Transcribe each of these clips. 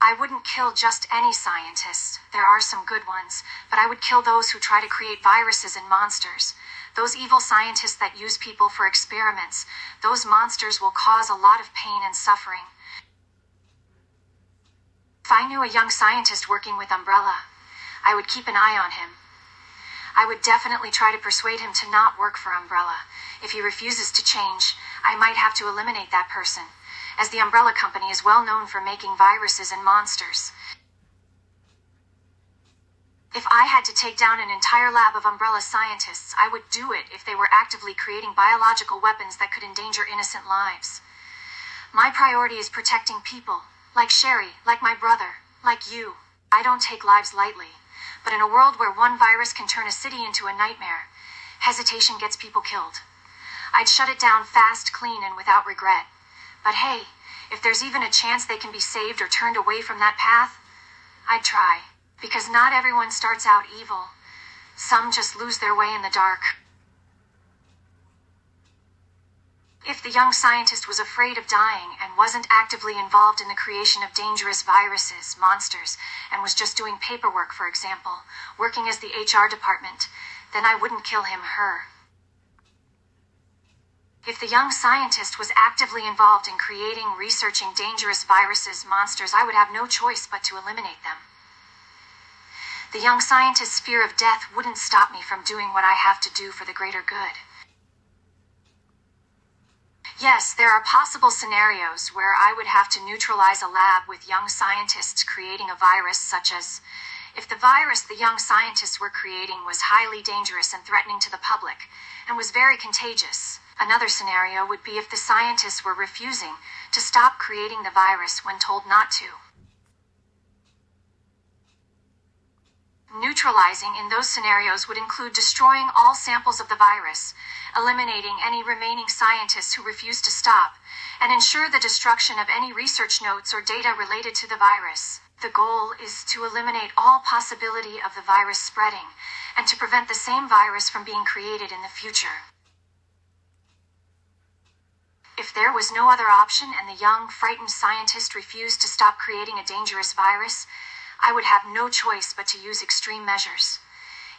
I wouldn't kill just any scientist. There are some good ones, but I would kill those who try to create viruses and monsters. Those evil scientists that use people for experiments. Those monsters will cause a lot of pain and suffering. If I knew a young scientist working with Umbrella, I would keep an eye on him. I would definitely try to persuade him to not work for Umbrella. If he refuses to change, I might have to eliminate that person, as the Umbrella Company is well known for making viruses and monsters. If I had to take down an entire lab of Umbrella scientists, I would do it if they were actively creating biological weapons that could endanger innocent lives. My priority is protecting people, like Sherry, like my brother, like you. I don't take lives lightly, but in a world where one virus can turn a city into a nightmare, hesitation gets people killed. I'd shut it down fast, clean, and without regret. But hey, if there's even a chance they can be saved or turned away from that path, I'd try. Because not everyone starts out evil. Some just lose their way in the dark. If the young scientist was afraid of dying and wasn't actively involved in the creation of dangerous viruses, monsters, and was just doing paperwork, for example, working as the HR department, then I wouldn't kill him, her. If the young scientist was actively involved in creating, researching dangerous viruses, monsters, I would have no choice but to eliminate them. The young scientist's fear of death wouldn't stop me from doing what I have to do for the greater good. Yes, there are possible scenarios where I would have to neutralize a lab with young scientists creating a virus, such as if the virus the young scientists were creating was highly dangerous and threatening to the public, and was very contagious. Another scenario would be if the scientists were refusing to stop creating the virus when told not to. Neutralizing in those scenarios would include destroying all samples of the virus, eliminating any remaining scientists who refuse to stop, and ensure the destruction of any research notes or data related to the virus. The goal is to eliminate all possibility of the virus spreading, and to prevent the same virus from being created in the future. If there was no other option and the young, frightened scientist refused to stop creating a dangerous virus, I would have no choice but to use extreme measures.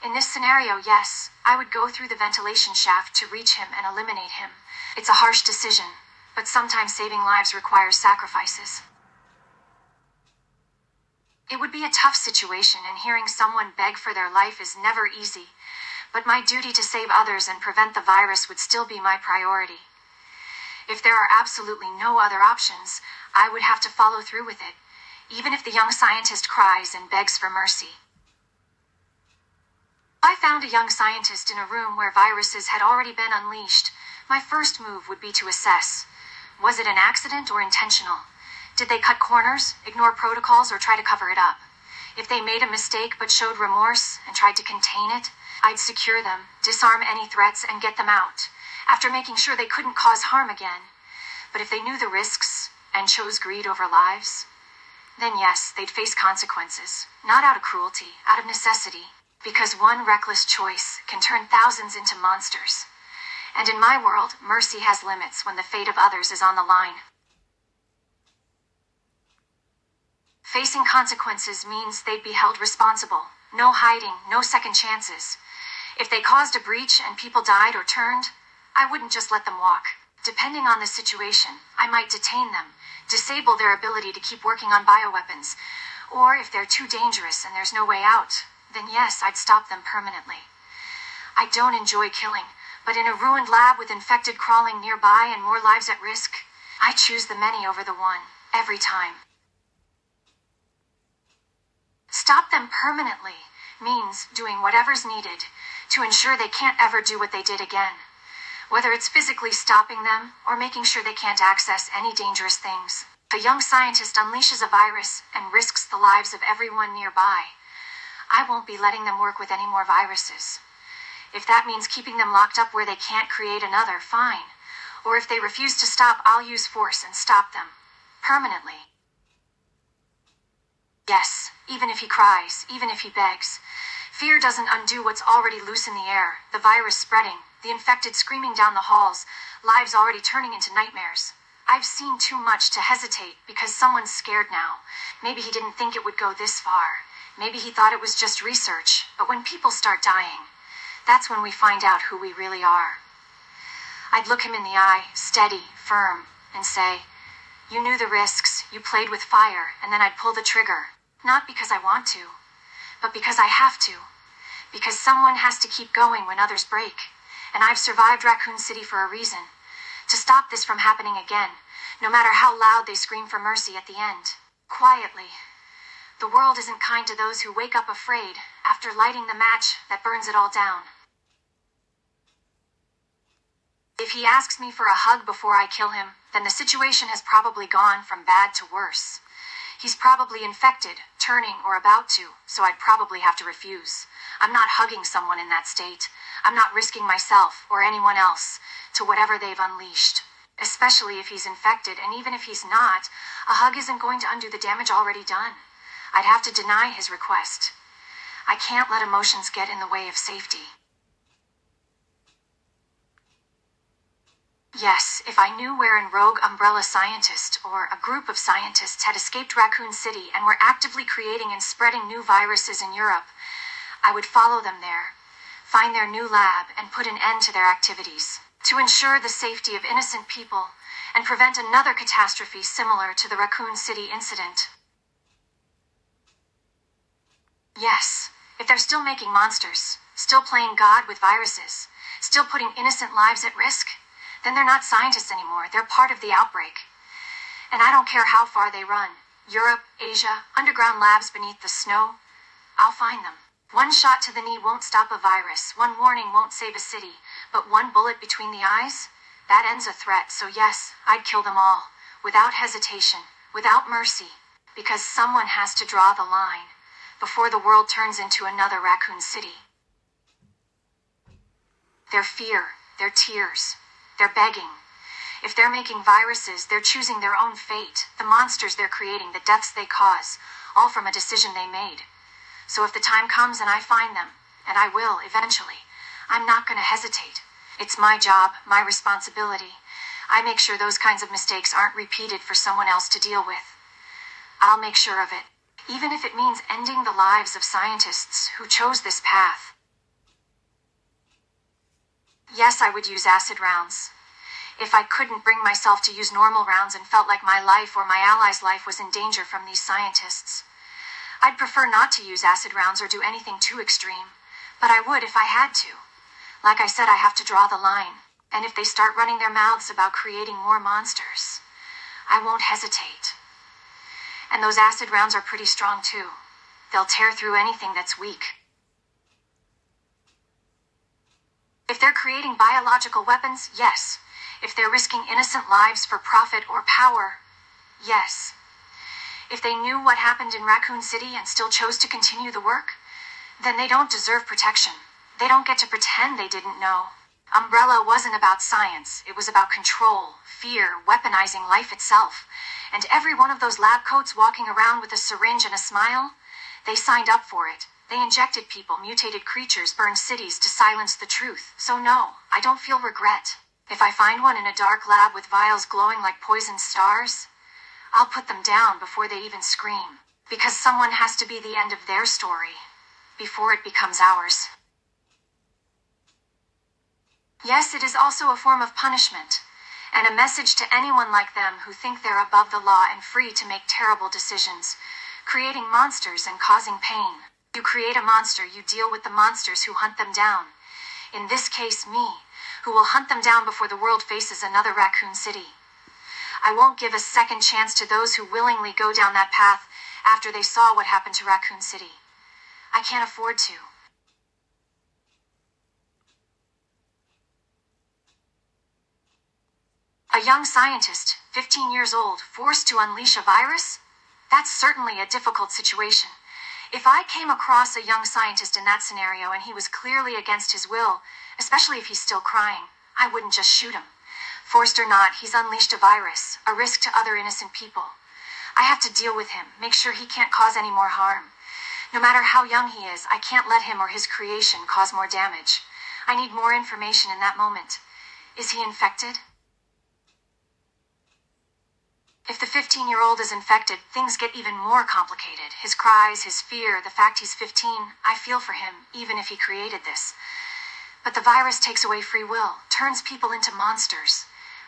In this scenario, yes, I would go through the ventilation shaft to reach him and eliminate him. It's a harsh decision, but sometimes saving lives requires sacrifices. It would be a tough situation, and hearing someone beg for their life is never easy, but my duty to save others and prevent the virus would still be my priority. If there are absolutely no other options, I would have to follow through with it, even if the young scientist cries and begs for mercy. If I found a young scientist in a room where viruses had already been unleashed, my first move would be to assess. Was it an accident or intentional? Did they cut corners, ignore protocols, or try to cover it up? If they made a mistake but showed remorse and tried to contain it, I'd secure them, disarm any threats, and get them out, after making sure they couldn't cause harm again. But if they knew the risks and chose greed over lives, then yes, they'd face consequences, not out of cruelty, out of necessity, because one reckless choice can turn thousands into monsters. And in my world, mercy has limits when the fate of others is on the line. Facing consequences means they'd be held responsible. No hiding, no second chances. If they caused a breach and people died or turned, I wouldn't just let them walk. Depending on the situation, I might detain them, disable their ability to keep working on bioweapons, or if they're too dangerous and there's no way out, then yes, I'd stop them permanently. I don't enjoy killing, but in a ruined lab with infected crawling nearby and more lives at risk, I choose the many over the one, every time. Stop them permanently means doing whatever's needed to ensure they can't ever do what they did again. Whether it's physically stopping them or making sure they can't access any dangerous things. If a young scientist unleashes a virus and risks the lives of everyone nearby, I won't be letting them work with any more viruses. If that means keeping them locked up where they can't create another, fine. Or if they refuse to stop, I'll use force and stop them. Permanently. Yes, even if he cries, even if he begs. Fear doesn't undo what's already loose in the air, the virus spreading, the infected screaming down the halls, lives already turning into nightmares. I've seen too much to hesitate because someone's scared now. Maybe he didn't think it would go this far. Maybe he thought it was just research. But when people start dying, that's when we find out who we really are. I'd look him in the eye, steady, firm, and say, "You knew the risks, you played with fire," and then I'd pull the trigger. Not because I want to, but because I have to. Because someone has to keep going when others break. And I've survived Raccoon City for a reason. To stop this from happening again, no matter how loud they scream for mercy at the end. Quietly. The world isn't kind to those who wake up afraid after lighting the match that burns it all down. If he asks me for a hug before I kill him, then the situation has probably gone from bad to worse. He's probably infected, turning, or about to, so I'd probably have to refuse. I'm not hugging someone in that state. I'm not risking myself, or anyone else, to whatever they've unleashed. Especially if he's infected, and even if he's not, a hug isn't going to undo the damage already done. I'd have to deny his request. I can't let emotions get in the way of safety. Yes, if I knew where a rogue umbrella scientist or a group of scientists had escaped Raccoon City and were actively creating and spreading new viruses in Europe, I would follow them there, find their new lab, and put an end to their activities, to ensure the safety of innocent people and prevent another catastrophe similar to the Raccoon City incident. Yes, if they're still making monsters, still playing God with viruses, still putting innocent lives at risk, then they're not scientists anymore. They're part of the outbreak. And I don't care how far they run. Europe, Asia, underground labs beneath the snow. I'll find them. One shot to the knee won't stop a virus. One warning won't save a city. But one bullet between the eyes? That ends a threat. So yes, I'd kill them all. Without hesitation. Without mercy. Because someone has to draw the line. Before the world turns into another Raccoon City. Their fear. Their tears. They're begging. If they're making viruses, they're choosing their own fate. The monsters they're creating, the deaths they cause, all from a decision they made. So if the time comes and I find them, and I will eventually, I'm not going to hesitate. It's my job, my responsibility. I make sure those kinds of mistakes aren't repeated for someone else to deal with. I'll make sure of it, even if it means ending the lives of scientists who chose this path. Yes, I would use acid rounds. If I couldn't bring myself to use normal rounds and felt like my life or my allies' life was in danger from these scientists. I'd prefer not to use acid rounds or do anything too extreme, but I would if I had to. Like I said, I have to draw the line, and if they start running their mouths about creating more monsters, I won't hesitate. And those acid rounds are pretty strong too. They'll tear through anything that's weak. If they're creating biological weapons, yes. If they're risking innocent lives for profit or power, yes. If they knew what happened in Raccoon City and still chose to continue the work, then they don't deserve protection. They don't get to pretend they didn't know. Umbrella wasn't about science. It was about control, fear, weaponizing life itself. And every one of those lab coats walking around with a syringe and a smile, they signed up for it. They injected people, mutated creatures, burned cities to silence the truth. So no, I don't feel regret. If I find one in a dark lab with vials glowing like poisoned stars, I'll put them down before they even scream. Because someone has to be the end of their story before it becomes ours. Yes, it is also a form of punishment, and a message to anyone like them who think they're above the law and free to make terrible decisions, creating monsters and causing pain. You create a monster, you deal with the monsters who hunt them down. In this case, me, who will hunt them down before the world faces another Raccoon City. I won't give a second chance to those who willingly go down that path after they saw what happened to Raccoon City. I can't afford to. A young scientist, 15 years old, forced to unleash a virus? That's certainly a difficult situation. If I came across a young scientist in that scenario and he was clearly against his will, especially if he's still crying, I wouldn't just shoot him. Forced or not, he's unleashed a virus, a risk to other innocent people. I have to deal with him, make sure he can't cause any more harm. No matter how young he is, I can't let him or his creation cause more damage. I need more information in that moment. Is he infected? 15-year-old is infected, things get even more complicated. His cries, his fear, the fact he's 15, I feel for him, even if he created this. But the virus takes away free will, turns people into monsters.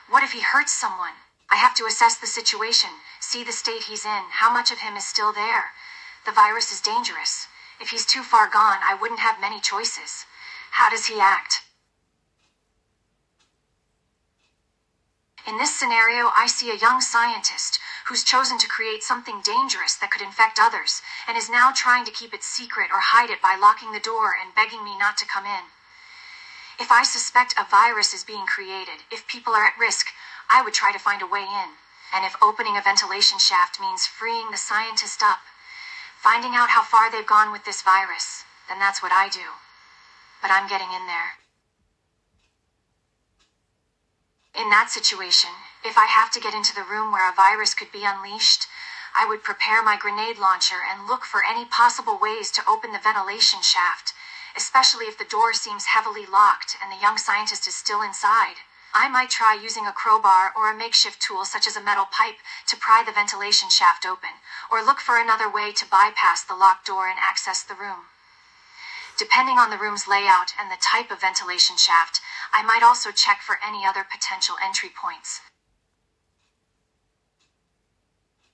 What if he hurts someone? I have to assess the situation, see the state he's in, how much of him is still there. The virus is dangerous. If he's too far gone, I wouldn't have many choices. How does he act? In this scenario, I see a young scientist who's chosen to create something dangerous that could infect others, and is now trying to keep it secret or hide it by locking the door and begging me not to come in. If I suspect a virus is being created, if people are at risk, I would try to find a way in. And if opening a ventilation shaft means freeing the scientist up, finding out how far they've gone with this virus, then that's what I do. But I'm getting in there. In that situation, if I have to get into the room where a virus could be unleashed, I would prepare my grenade launcher and look for any possible ways to open the ventilation shaft, especially if the door seems heavily locked and the young scientist is still inside. I might try using a crowbar or a makeshift tool such as a metal pipe to pry the ventilation shaft open, or look for another way to bypass the locked door and access the room. Depending on the room's layout and the type of ventilation shaft, I might also check for any other potential entry points.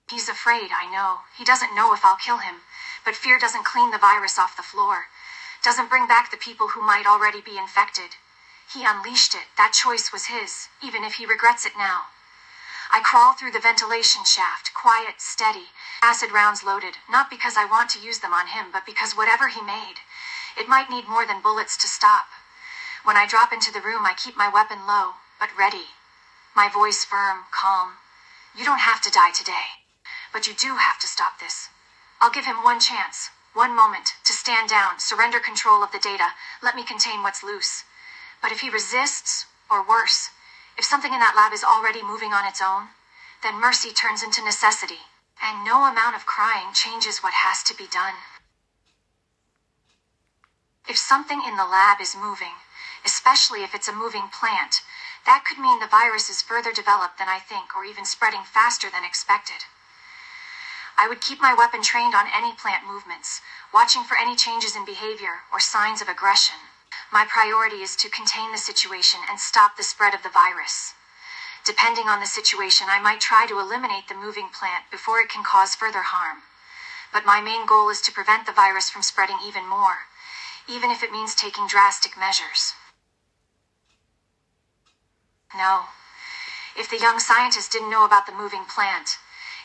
He's afraid, I know. He doesn't know if I'll kill him, but fear doesn't clean the virus off the floor, doesn't bring back the people who might already be infected. He unleashed it. That choice was his, even if he regrets it now. I crawl through the ventilation shaft, quiet, steady, acid rounds loaded, not because I want to use them on him, but because whatever he made, it might need more than bullets to stop. When I drop into the room, I keep my weapon low, but ready. My voice firm, calm. You don't have to die today, but you do have to stop this. I'll give him one chance, one moment, to stand down, surrender control of the data, let me contain what's loose. But if he resists, or worse, if something in that lab is already moving on its own, then mercy turns into necessity, and no amount of crying changes what has to be done. If something in the lab is moving, especially if it's a moving plant, that could mean the virus is further developed than I think, or even spreading faster than expected. I would keep my weapon trained on any plant movements, watching for any changes in behavior or signs of aggression. My priority is to contain the situation and stop the spread of the virus. Depending on the situation, I might try to eliminate the moving plant before it can cause further harm. But my main goal is to prevent the virus from spreading even more, even if it means taking drastic measures. No. If the young scientist didn't know about the moving plant,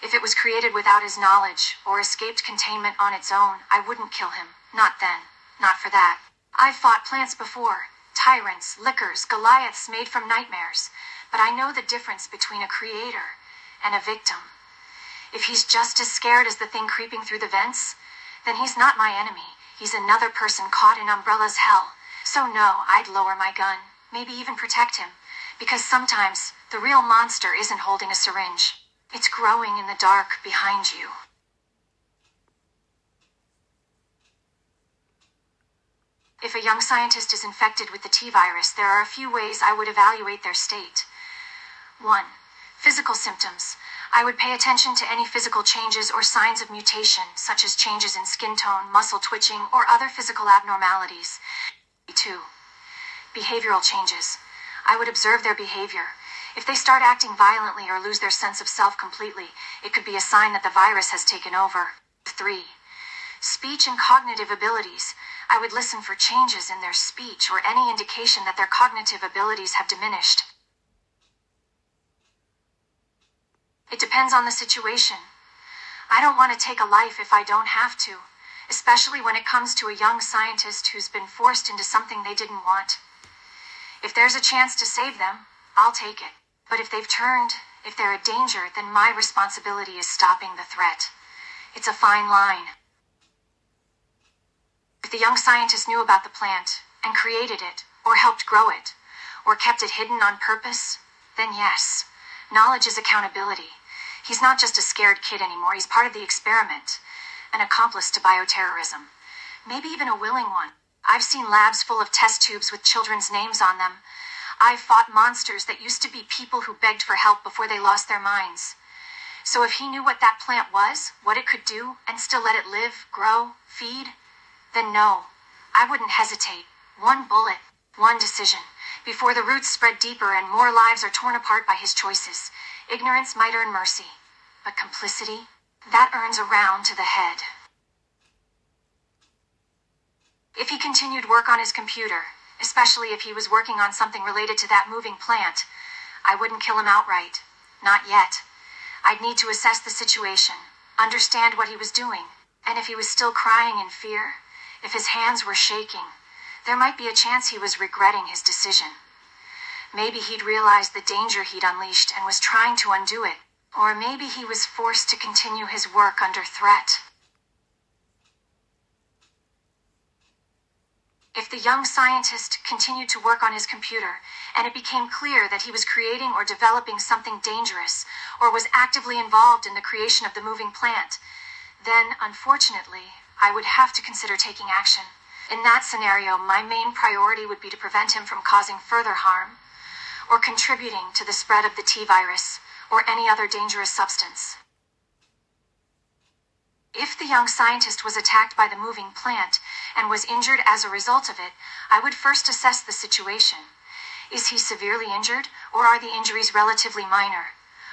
if it was created without his knowledge or escaped containment on its own, I wouldn't kill him. Not then. Not for that. I've fought plants before. Tyrants, lickers, Goliaths made from nightmares. But I know the difference between a creator and a victim. If he's just as scared as the thing creeping through the vents, then he's not my enemy. He's another person caught in Umbrella's hell. So no, I'd lower my gun. Maybe even protect him. Because sometimes, the real monster isn't holding a syringe. It's growing in the dark behind you. If a young scientist is infected with the T-virus, there are a few ways I would evaluate their state. 1. Physical symptoms. I would pay attention to any physical changes or signs of mutation, such as changes in skin tone, muscle twitching, or other physical abnormalities. 2. Behavioral changes. I would observe their behavior. If they start acting violently or lose their sense of self completely, it could be a sign that the virus has taken over. 3. Speech and cognitive abilities. I would listen for changes in their speech or any indication that their cognitive abilities have diminished. It depends on the situation. I don't want to take a life if I don't have to, especially when it comes to a young scientist who's been forced into something they didn't want. If there's a chance to save them, I'll take it. But if they've turned, if they're a danger, then my responsibility is stopping the threat. It's a fine line. If the young scientist knew about the plant, and created it, or helped grow it, or kept it hidden on purpose, then yes, knowledge is accountability. He's not just a scared kid anymore, he's part of the experiment, an accomplice to bioterrorism, maybe even a willing one. I've seen labs full of test tubes with children's names on them. I've fought monsters that used to be people who begged for help before they lost their minds. So if he knew what that plant was, what it could do, and still let it live, grow, feed, then no, I wouldn't hesitate. One bullet, one decision. Before the roots spread deeper and more lives are torn apart by his choices. Ignorance might earn mercy, but complicity, that earns a round to the head. If he continued work on his computer, especially if he was working on something related to that moving plant, I wouldn't kill him outright. Not yet. I'd need to assess the situation, understand what he was doing, and if he was still crying in fear, if his hands were shaking, there might be a chance he was regretting his decision. Maybe he'd realized the danger he'd unleashed and was trying to undo it, or maybe he was forced to continue his work under threat. If the young scientist continued to work on his computer, and it became clear that he was creating or developing something dangerous, or was actively involved in the creation of the moving plant, then, unfortunately, I would have to consider taking action. In that scenario, my main priority would be to prevent him from causing further harm, or contributing to the spread of the T-virus, or any other dangerous substance. If the young scientist was attacked by the moving plant and was injured as a result of it, I would first assess the situation. Is he severely injured, or are the injuries relatively minor?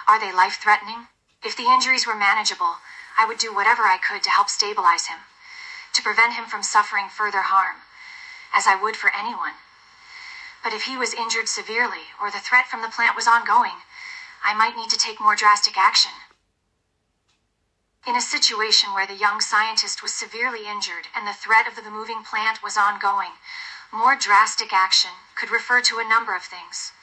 Are they life-threatening? If the injuries were manageable, I would do whatever I could to help stabilize him, to prevent him from suffering further harm, as I would for anyone. But if he was injured severely, or the threat from the plant was ongoing, I might need to take more drastic action. In a situation where the young scientist was severely injured and the threat of the moving plant was ongoing, more drastic action could refer to a number of things.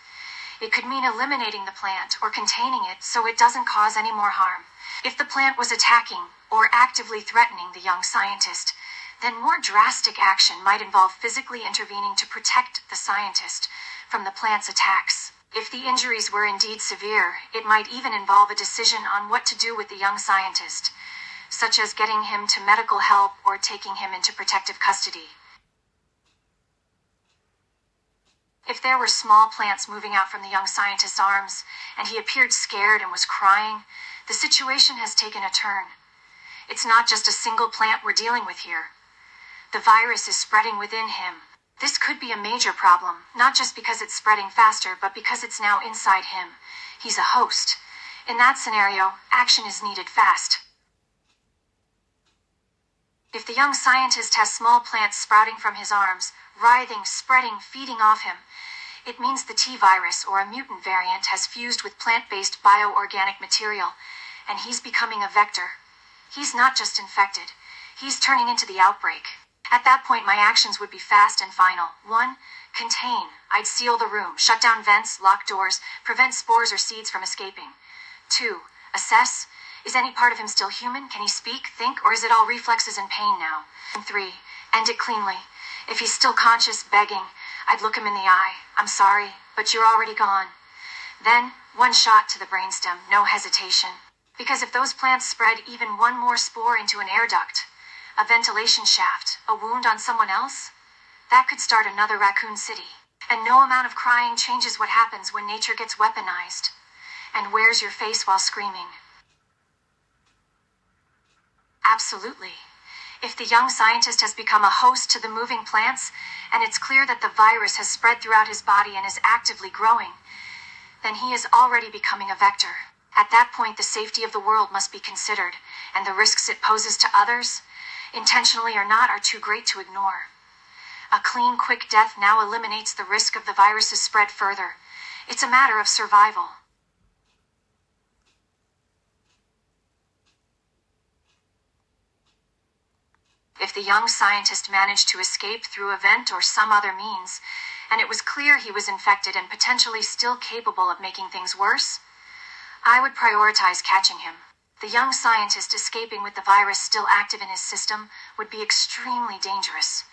It could mean eliminating the plant or containing it so it doesn't cause any more harm. If the plant was attacking or actively threatening the young scientist, then more drastic action might involve physically intervening to protect the scientist from the plant's attacks. If the injuries were indeed severe, it might even involve a decision on what to do with the young scientist, such as getting him to medical help or taking him into protective custody. If there were small plants moving out from the young scientist's arms, and he appeared scared and was crying, the situation has taken a turn. It's not just a single plant we're dealing with here. The virus is spreading within him. This could be a major problem, not just because it's spreading faster, but because it's now inside him. He's a host. In that scenario, action is needed fast. If the young scientist has small plants sprouting from his arms, writhing, spreading, feeding off him, it means the T-virus, or a mutant variant, has fused with plant-based bioorganic material, and he's becoming a vector. He's not just infected. He's turning into the outbreak. At that point, my actions would be fast and final. 1. Contain. I'd seal the room, shut down vents, lock doors, prevent spores or seeds from escaping. 2. Assess. Is any part of him still human? Can he speak, think, or is it all reflexes and pain now? And 3. End it cleanly. If he's still conscious, begging, I'd look him in the eye. I'm sorry, but you're already gone. Then, one shot to the brainstem, no hesitation. Because if those plants spread even one more spore into an air duct, a ventilation shaft, a wound on someone else, that could start another raccoon city. And no amount of crying changes what happens when nature gets weaponized and wears your face while screaming. Absolutely. If the young scientist has become a host to the moving plants, and it's clear that the virus has spread throughout his body and is actively growing, then he is already becoming a vector. At that point, the safety of the world must be considered, and the risks it poses to others, intentionally or not, are too great to ignore. A clean, quick death now eliminates the risk of the virus's spread further. It's a matter of survival. If the young scientist managed to escape through a vent or some other means, and it was clear he was infected and potentially still capable of making things worse, I would prioritize catching him. The young scientist escaping with the virus still active in his system would be extremely dangerous,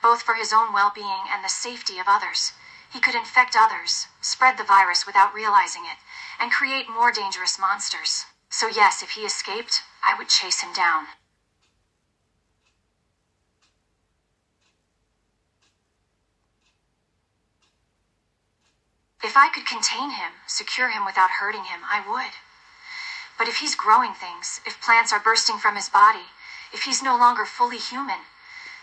both for his own well-being and the safety of others. He could infect others, spread the virus without realizing it, and create more dangerous monsters. So yes, if he escaped, I would chase him down. If I could contain him, secure him without hurting him, I would. But if he's growing things, if plants are bursting from his body, if he's no longer fully human,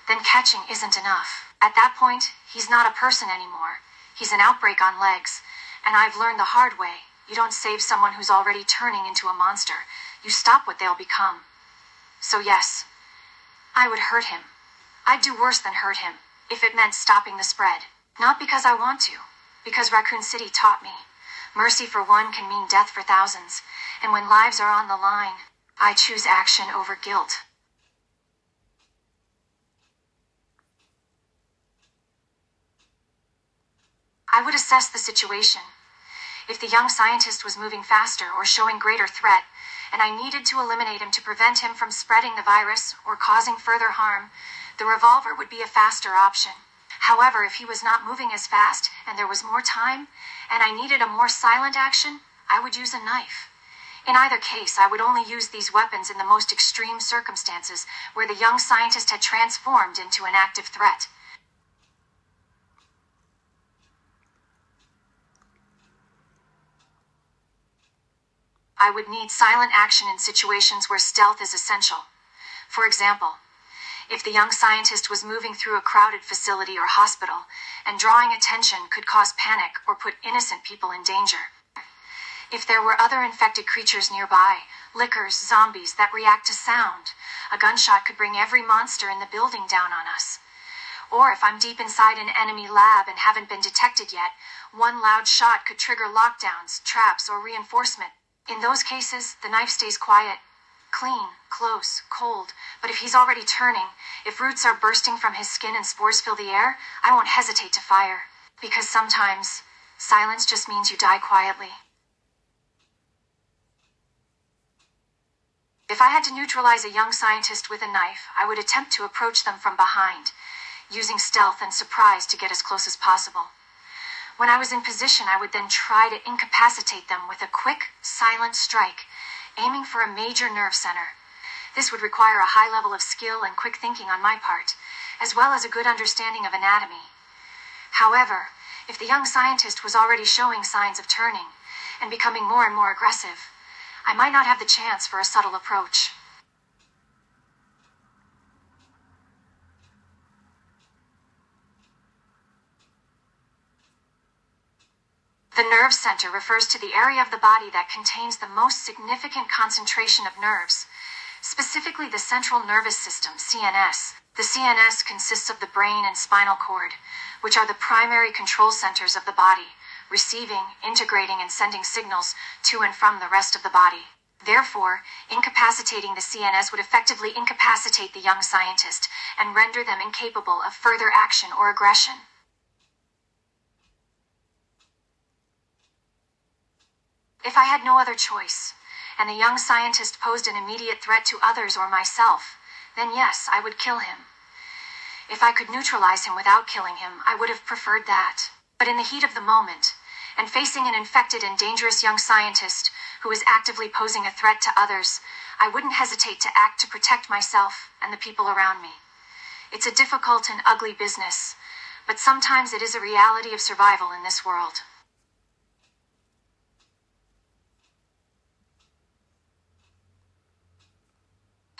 then catching isn't enough. At that point, he's not a person anymore. He's an outbreak on legs. And I've learned the hard way. You don't save someone who's already turning into a monster. You stop what they'll become. So yes, I would hurt him. I'd do worse than hurt him, if it meant stopping the spread. Not because I want to, because Raccoon City taught me. Mercy for one can mean death for thousands, and when lives are on the line, I choose action over guilt. I would assess the situation. If the young scientist was moving faster or showing greater threat, and I needed to eliminate him to prevent him from spreading the virus or causing further harm, the revolver would be a faster option. However, if he was not moving as fast and there was more time, and I needed a more silent action, I would use a knife. In either case, I would only use these weapons in the most extreme circumstances where the young scientist had transformed into an active threat. I would need silent action in situations where stealth is essential. For example, if the young scientist was moving through a crowded facility or hospital, and drawing attention could cause panic or put innocent people in danger. If there were other infected creatures nearby, lickers, zombies that react to sound, a gunshot could bring every monster in the building down on us. Or if I'm deep inside an enemy lab and haven't been detected yet, one loud shot could trigger lockdowns, traps, or reinforcement. In those cases, the knife stays quiet, clean, close, cold, but if he's already turning, if roots are bursting from his skin and spores fill the air, I won't hesitate to fire. Because sometimes, silence just means you die quietly. If I had to neutralize a young scientist with a knife, I would attempt to approach them from behind, using stealth and surprise to get as close as possible. When I was in position, I would then try to incapacitate them with a quick, silent strike, aiming for a major nerve center. This would require a high level of skill and quick thinking on my part, as well as a good understanding of anatomy. However, if the young scientist was already showing signs of turning and becoming more and more aggressive, I might not have the chance for a subtle approach. The nerve center refers to the area of the body that contains the most significant concentration of nerves, specifically the central nervous system, CNS. The CNS consists of the brain and spinal cord, which are the primary control centers of the body, receiving, integrating, and sending signals to and from the rest of the body. Therefore, incapacitating the CNS would effectively incapacitate the young scientist and render them incapable of further action or aggression. If I had no other choice, and the young scientist posed an immediate threat to others or myself, then yes, I would kill him. If I could neutralize him without killing him, I would have preferred that. But in the heat of the moment, and facing an infected and dangerous young scientist who is actively posing a threat to others, I wouldn't hesitate to act to protect myself and the people around me. It's a difficult and ugly business, but sometimes it is a reality of survival in this world.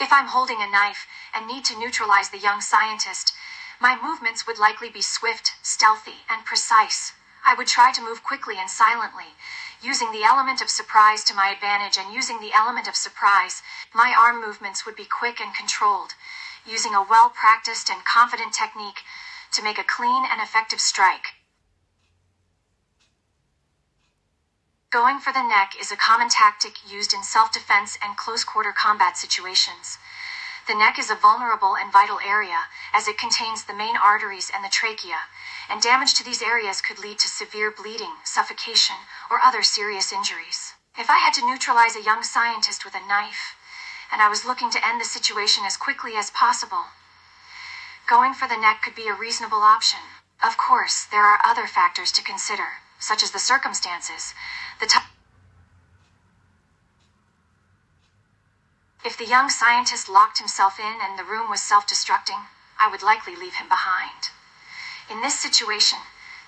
If I'm holding a knife and need to neutralize the young scientist, my movements would likely be swift, stealthy, and precise. I would try to move quickly and silently, using the element of surprise to my advantage, and using the element of surprise, my arm movements would be quick and controlled, using a well-practiced and confident technique to make a clean and effective strike. Going for the neck is a common tactic used in self-defense and close-quarter combat situations. The neck is a vulnerable and vital area, as it contains the main arteries and the trachea, and damage to these areas could lead to severe bleeding, suffocation, or other serious injuries. If I had to neutralize a young scientist with a knife, and I was looking to end the situation as quickly as possible, going for the neck could be a reasonable option. Of course, there are other factors to consider, such as the circumstances, If the young scientist locked himself in and the room was self-destructing, I would likely leave him behind. In this situation,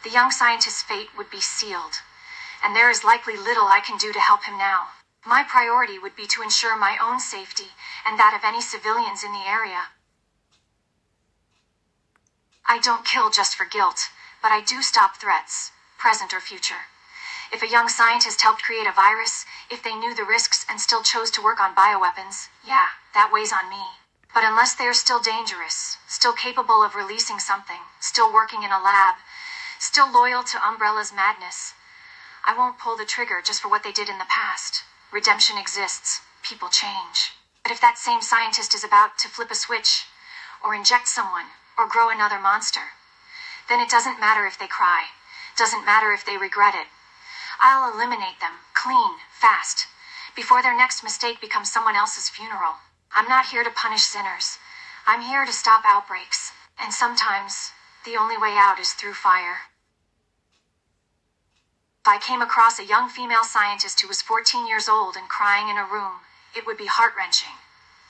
the young scientist's fate would be sealed, and there is likely little I can do to help him now. My priority would be to ensure my own safety and that of any civilians in the area. I don't kill just for guilt, but I do stop threats, present or future. If a young scientist helped create a virus, if they knew the risks and still chose to work on bioweapons, yeah, that weighs on me. But unless they are still dangerous, still capable of releasing something, still working in a lab, still loyal to Umbrella's madness, I won't pull the trigger just for what they did in the past. Redemption exists. People change. But if that same scientist is about to flip a switch, or inject someone, or grow another monster, then it doesn't matter if they cry. Doesn't matter if they regret it. I'll eliminate them, clean, fast, before their next mistake becomes someone else's funeral. I'm not here to punish sinners. I'm here to stop outbreaks. And sometimes, the only way out is through fire. If I came across a young female scientist who was 14 years old and crying in a room, it would be heart-wrenching.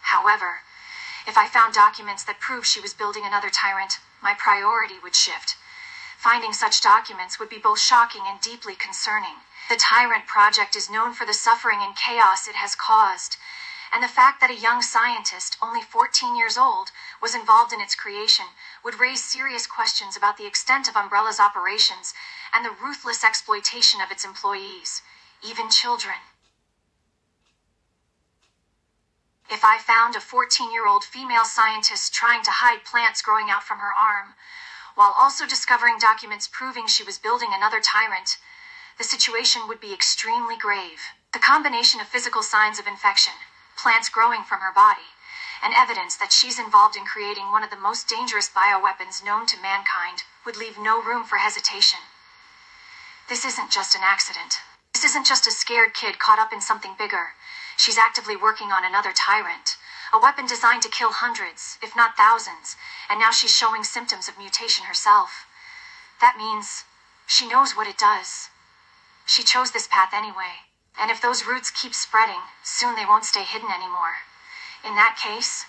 However, if I found documents that proved she was building another tyrant, my priority would shift. Finding such documents would be both shocking and deeply concerning. The Tyrant Project is known for the suffering and chaos it has caused, and the fact that a young scientist, only 14 years old, was involved in its creation would raise serious questions about the extent of Umbrella's operations and the ruthless exploitation of its employees, even children. If I found a 14-year-old female scientist trying to hide plants growing out from her arm, while also discovering documents proving she was building another tyrant, the situation would be extremely grave. The combination of physical signs of infection, plants growing from her body, and evidence that she's involved in creating one of the most dangerous bioweapons known to mankind would leave no room for hesitation. This isn't just an accident. This isn't just a scared kid caught up in something bigger. She's actively working on another tyrant, a weapon designed to kill hundreds, if not thousands, and now she's showing symptoms of mutation herself. That means she knows what it does. She chose this path anyway, and if those roots keep spreading, soon they won't stay hidden anymore. In that case,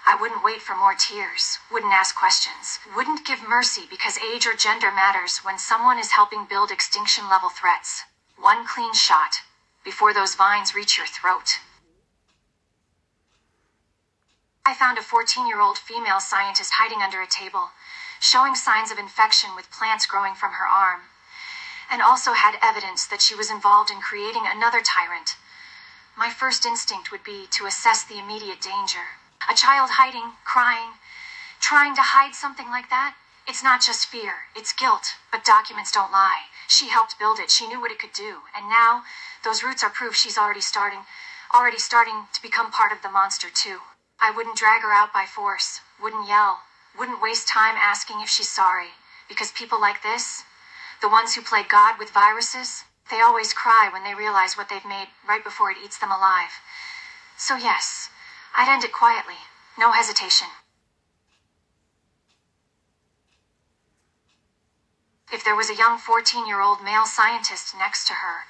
I wouldn't wait for more tears, wouldn't ask questions, wouldn't give mercy because age or gender matters when someone is helping build extinction-level threats. One clean shot, before those vines reach your throat. I found a 14-year-old female scientist hiding under a table, showing signs of infection with plants growing from her arm, and also had evidence that she was involved in creating another tyrant. My first instinct would be to assess the immediate danger. A child hiding, crying, trying to hide something like that? It's not just fear, it's guilt, but documents don't lie. She helped build it, she knew what it could do, and now, those roots are proof she's already starting to become part of the monster too. I wouldn't drag her out by force, wouldn't yell, wouldn't waste time asking if she's sorry, because people like this, the ones who play God with viruses, they always cry when they realize what they've made right before it eats them alive. So yes, I'd end it quietly, no hesitation. If there was a young 14-year-old male scientist next to her,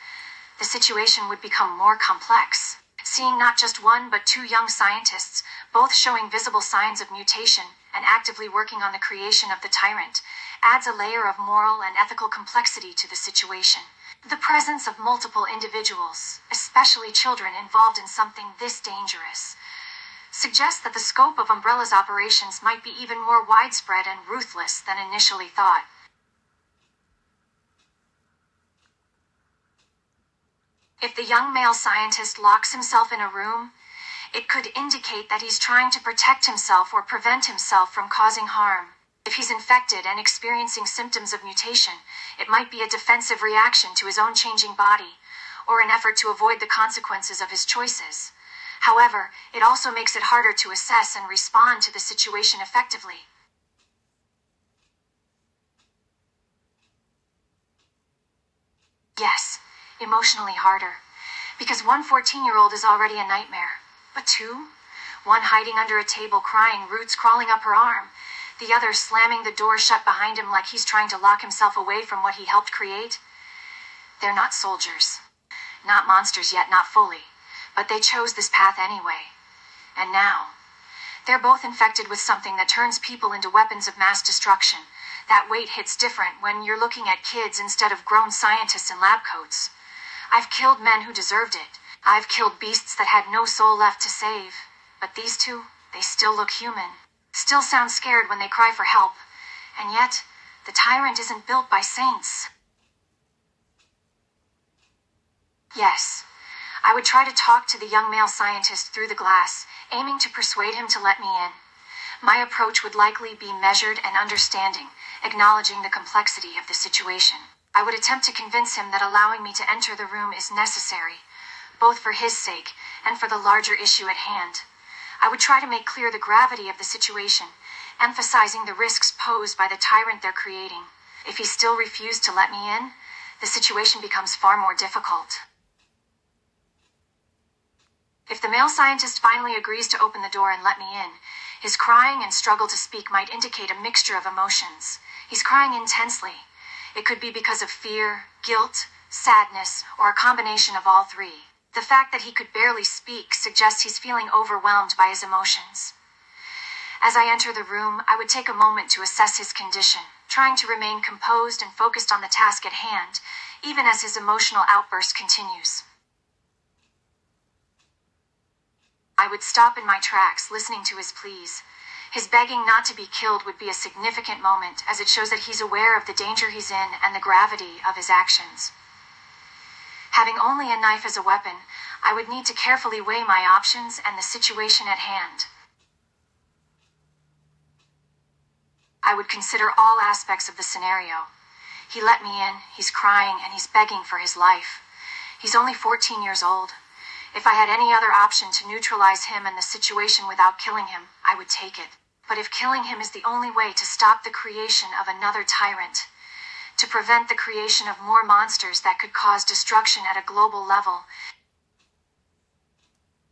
the situation would become more complex. Seeing not just one but two young scientists, both showing visible signs of mutation and actively working on the creation of the tyrant, adds a layer of moral and ethical complexity to the situation. The presence of multiple individuals, especially children involved in something this dangerous, suggests that the scope of Umbrella's operations might be even more widespread and ruthless than initially thought. If the young male scientist locks himself in a room, it could indicate that he's trying to protect himself or prevent himself from causing harm. If he's infected and experiencing symptoms of mutation, it might be a defensive reaction to his own changing body, or an effort to avoid the consequences of his choices. However, it also makes it harder to assess and respond to the situation effectively. Yes, emotionally harder, because one 14-year-old is already a nightmare. But two? One hiding under a table crying, roots crawling up her arm, the other slamming the door shut behind him like he's trying to lock himself away from what he helped create. They're not soldiers. Not monsters yet, not fully. But they chose this path anyway. And now, they're both infected with something that turns people into weapons of mass destruction. That weight hits different when you're looking at kids instead of grown scientists in lab coats. I've killed men who deserved it, I've killed beasts that had no soul left to save, but these two, they still look human. Still sound scared when they cry for help. And yet, the tyrant isn't built by saints. Yes, I would try to talk to the young male scientist through the glass, aiming to persuade him to let me in. My approach would likely be measured and understanding, acknowledging the complexity of the situation. I would attempt to convince him that allowing me to enter the room is necessary, both for his sake and for the larger issue at hand. I would try to make clear the gravity of the situation, emphasizing the risks posed by the tyrant they're creating. If he still refused to let me in, the situation becomes far more difficult. If the male scientist finally agrees to open the door and let me in, his crying and struggle to speak might indicate a mixture of emotions. He's crying intensely. It could be because of fear, guilt, sadness, or a combination of all three. The fact that he could barely speak suggests he's feeling overwhelmed by his emotions. As I enter the room, I would take a moment to assess his condition, trying to remain composed and focused on the task at hand, even as his emotional outburst continues. I would stop in my tracks, listening to his pleas. His begging not to be killed would be a significant moment, as it shows that he's aware of the danger he's in and the gravity of his actions. Having only a knife as a weapon, I would need to carefully weigh my options and the situation at hand. I would consider all aspects of the scenario. He let me in, he's crying, and he's begging for his life. He's only 14 years old. If I had any other option to neutralize him and the situation without killing him, I would take it. But if killing him is the only way to stop the creation of another tyrant, to prevent the creation of more monsters that could cause destruction at a global level,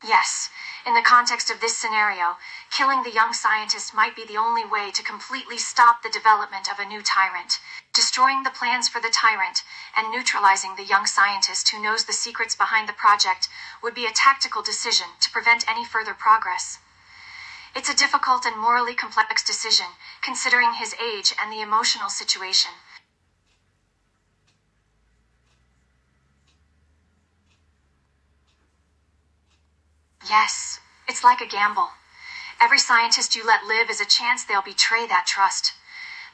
yes, in the context of this scenario, killing the young scientist might be the only way to completely stop the development of a new tyrant. Destroying the plans for the tyrant and neutralizing the young scientist who knows the secrets behind the project would be a tactical decision to prevent any further progress. It's a difficult and morally complex decision, considering his age and the emotional situation. Yes, it's like a gamble. Every scientist you let live is a chance they'll betray that trust.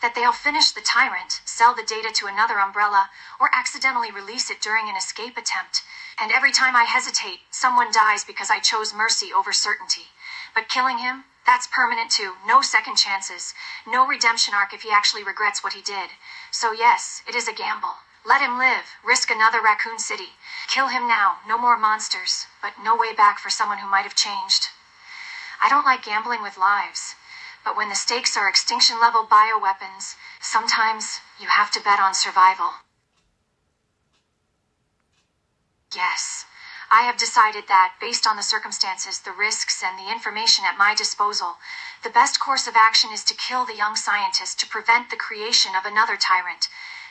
That they'll finish the tyrant, sell the data to another umbrella, or accidentally release it during an escape attempt. And every time I hesitate, someone dies because I chose mercy over certainty. But killing him, that's permanent too. No second chances. No redemption arc if he actually regrets what he did. So yes, it is a gamble. Let him live. Risk another Raccoon City. Kill him now. No more monsters. But no way back for someone who might have changed. I don't like gambling with lives. But when the stakes are extinction-level bioweapons, sometimes you have to bet on survival. Yes, I have decided that, based on the circumstances, the risks, and the information at my disposal, the best course of action is to kill the young scientist to prevent the creation of another tyrant,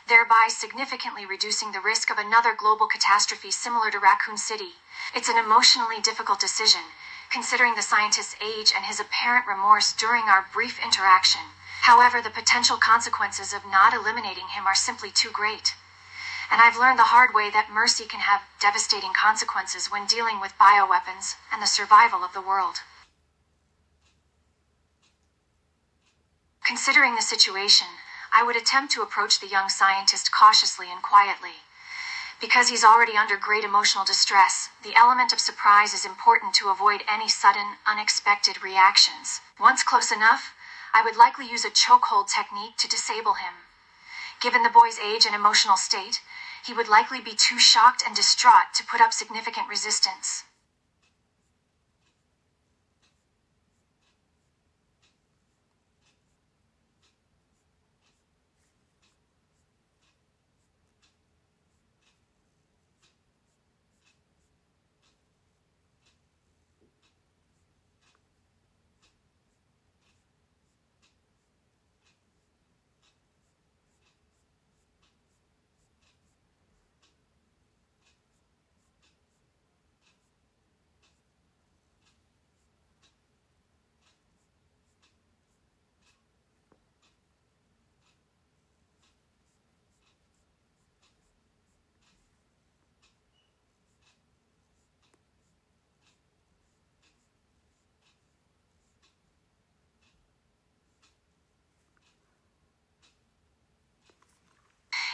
thereby significantly reducing the risk of another global catastrophe similar to Raccoon City. It's an emotionally difficult decision, considering the scientist's age and his apparent remorse during our brief interaction. However, the potential consequences of not eliminating him are simply too great. And I've learned the hard way that mercy can have devastating consequences when dealing with bioweapons and the survival of the world. Considering the situation, I would attempt to approach the young scientist cautiously and quietly. Because he's already under great emotional distress, the element of surprise is important to avoid any sudden, unexpected reactions. Once close enough, I would likely use a chokehold technique to disable him. Given the boy's age and emotional state, he would likely be too shocked and distraught to put up significant resistance.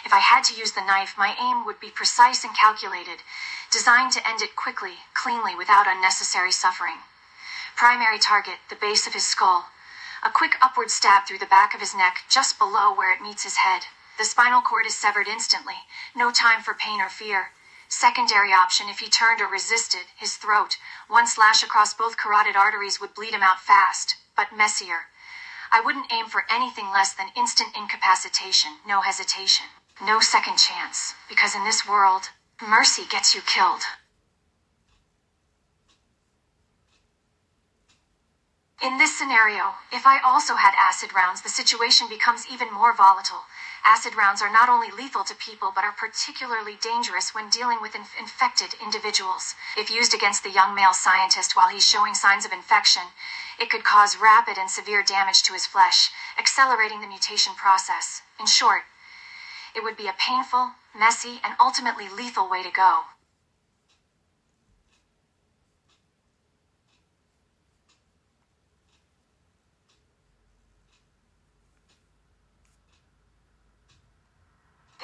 If I had to use the knife, my aim would be precise and calculated, designed to end it quickly, cleanly, without unnecessary suffering. Primary target, the base of his skull. A quick upward stab through the back of his neck, just below where it meets his head. The spinal cord is severed instantly. No time for pain or fear. Secondary option, if he turned or resisted, his throat. One slash across both carotid arteries would bleed him out fast, but messier. I wouldn't aim for anything less than instant incapacitation, no hesitation. No second chance, because in this world, mercy gets you killed. In this scenario, if I also had acid rounds, the situation becomes even more volatile. Acid rounds are not only lethal to people, but are particularly dangerous when dealing with infected individuals. If used against the young male scientist while he's showing signs of infection, it could cause rapid and severe damage to his flesh, accelerating the mutation process. In short, it would be a painful, messy, and ultimately lethal way to go.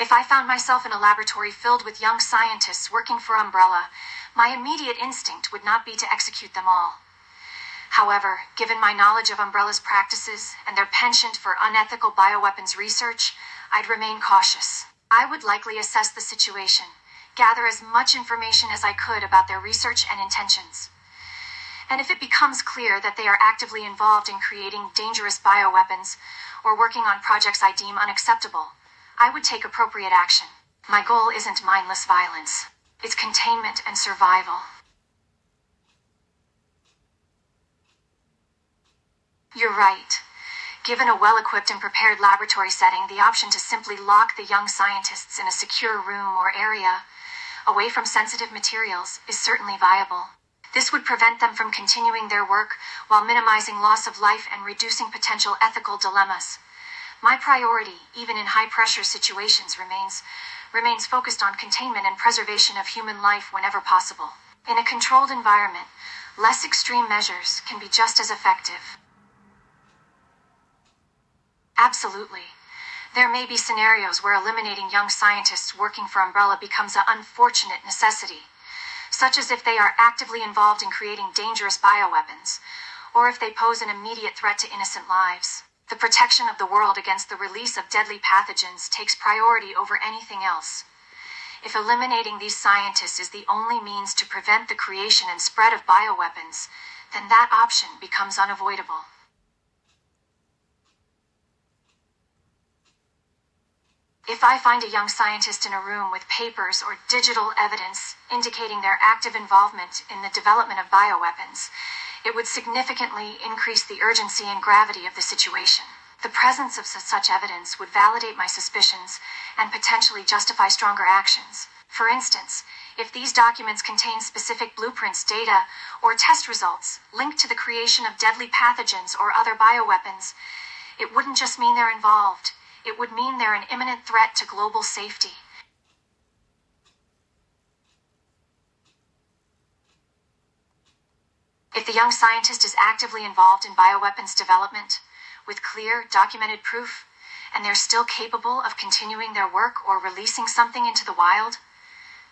If I found myself in a laboratory filled with young scientists working for Umbrella, my immediate instinct would not be to execute them all. However, given my knowledge of Umbrella's practices and their penchant for unethical bioweapons research, I'd remain cautious. I would likely assess the situation, gather as much information as I could about their research and intentions. And if it becomes clear that they are actively involved in creating dangerous bioweapons or working on projects I deem unacceptable, I would take appropriate action. My goal isn't mindless violence. It's containment and survival. You're right. Given a well-equipped and prepared laboratory setting, the option to simply lock the young scientists in a secure room or area, away from sensitive materials, is certainly viable. This would prevent them from continuing their work while minimizing loss of life and reducing potential ethical dilemmas. My priority, even in high-pressure situations, remains focused on containment and preservation of human life whenever possible. In a controlled environment, less extreme measures can be just as effective. Absolutely. There may be scenarios where eliminating young scientists working for Umbrella becomes an unfortunate necessity, such as if they are actively involved in creating dangerous bioweapons, or if they pose an immediate threat to innocent lives. The protection of the world against the release of deadly pathogens takes priority over anything else. If eliminating these scientists is the only means to prevent the creation and spread of bioweapons, then that option becomes unavoidable. If I find a young scientist in a room with papers or digital evidence indicating their active involvement in the development of bioweapons, it would significantly increase the urgency and gravity of the situation. The presence of such evidence would validate my suspicions and potentially justify stronger actions. For instance, if these documents contain specific blueprints, data, or test results linked to the creation of deadly pathogens or other bioweapons, it wouldn't just mean they're involved. It would mean they're an imminent threat to global safety. If the young scientist is actively involved in bioweapons development, with clear, documented proof, and they're still capable of continuing their work or releasing something into the wild,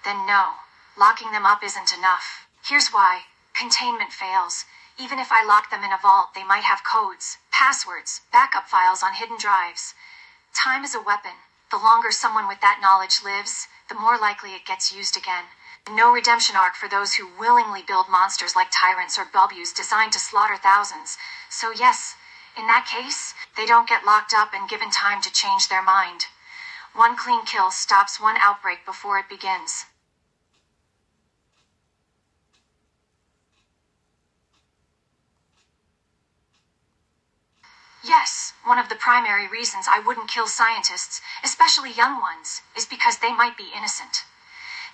then no, locking them up isn't enough. Here's why. Containment fails. Even if I lock them in a vault, they might have codes, passwords, backup files on hidden drives. Time is a weapon. The longer someone with that knowledge lives, the more likely it gets used again. No redemption arc for those who willingly build monsters like tyrants or W's designed to slaughter thousands. So yes, in that case, they don't get locked up and given time to change their mind. One clean kill stops one outbreak before it begins. Yes, one of the primary reasons I wouldn't kill scientists, especially young ones, is because they might be innocent.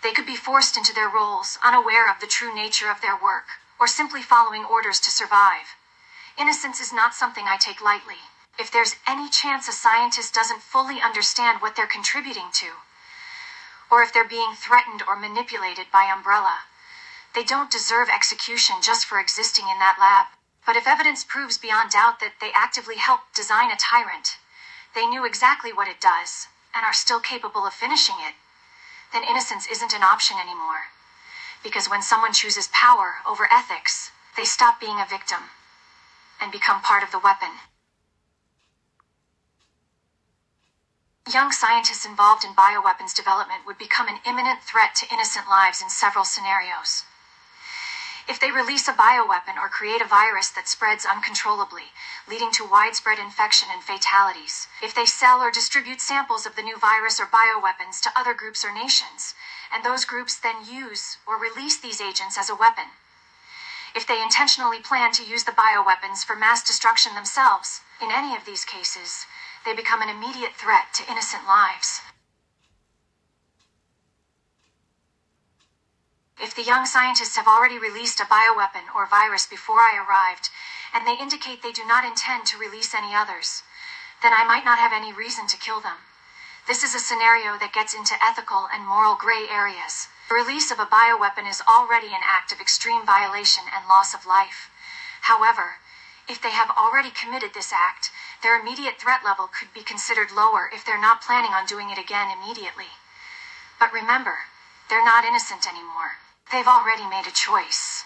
They could be forced into their roles, unaware of the true nature of their work, or simply following orders to survive. Innocence is not something I take lightly. If there's any chance a scientist doesn't fully understand what they're contributing to, or if they're being threatened or manipulated by Umbrella, they don't deserve execution just for existing in that lab. But if evidence proves beyond doubt that they actively helped design a tyrant, they knew exactly what it does, and are still capable of finishing it, then innocence isn't an option anymore. Because when someone chooses power over ethics, they stop being a victim and become part of the weapon. Young scientists involved in bioweapons development would become an imminent threat to innocent lives in several scenarios. If they release a bioweapon or create a virus that spreads uncontrollably, leading to widespread infection and fatalities, if they sell or distribute samples of the new virus or bioweapons to other groups or nations, and those groups then use or release these agents as a weapon, if they intentionally plan to use the bioweapons for mass destruction themselves, in any of these cases, they become an immediate threat to innocent lives. If the young scientists have already released a bioweapon or virus before I arrived, and they indicate they do not intend to release any others, then I might not have any reason to kill them. This is a scenario that gets into ethical and moral gray areas. The release of a bioweapon is already an act of extreme violation and loss of life. However, if they have already committed this act, their immediate threat level could be considered lower if they're not planning on doing it again immediately. But remember, they're not innocent anymore. They've already made a choice.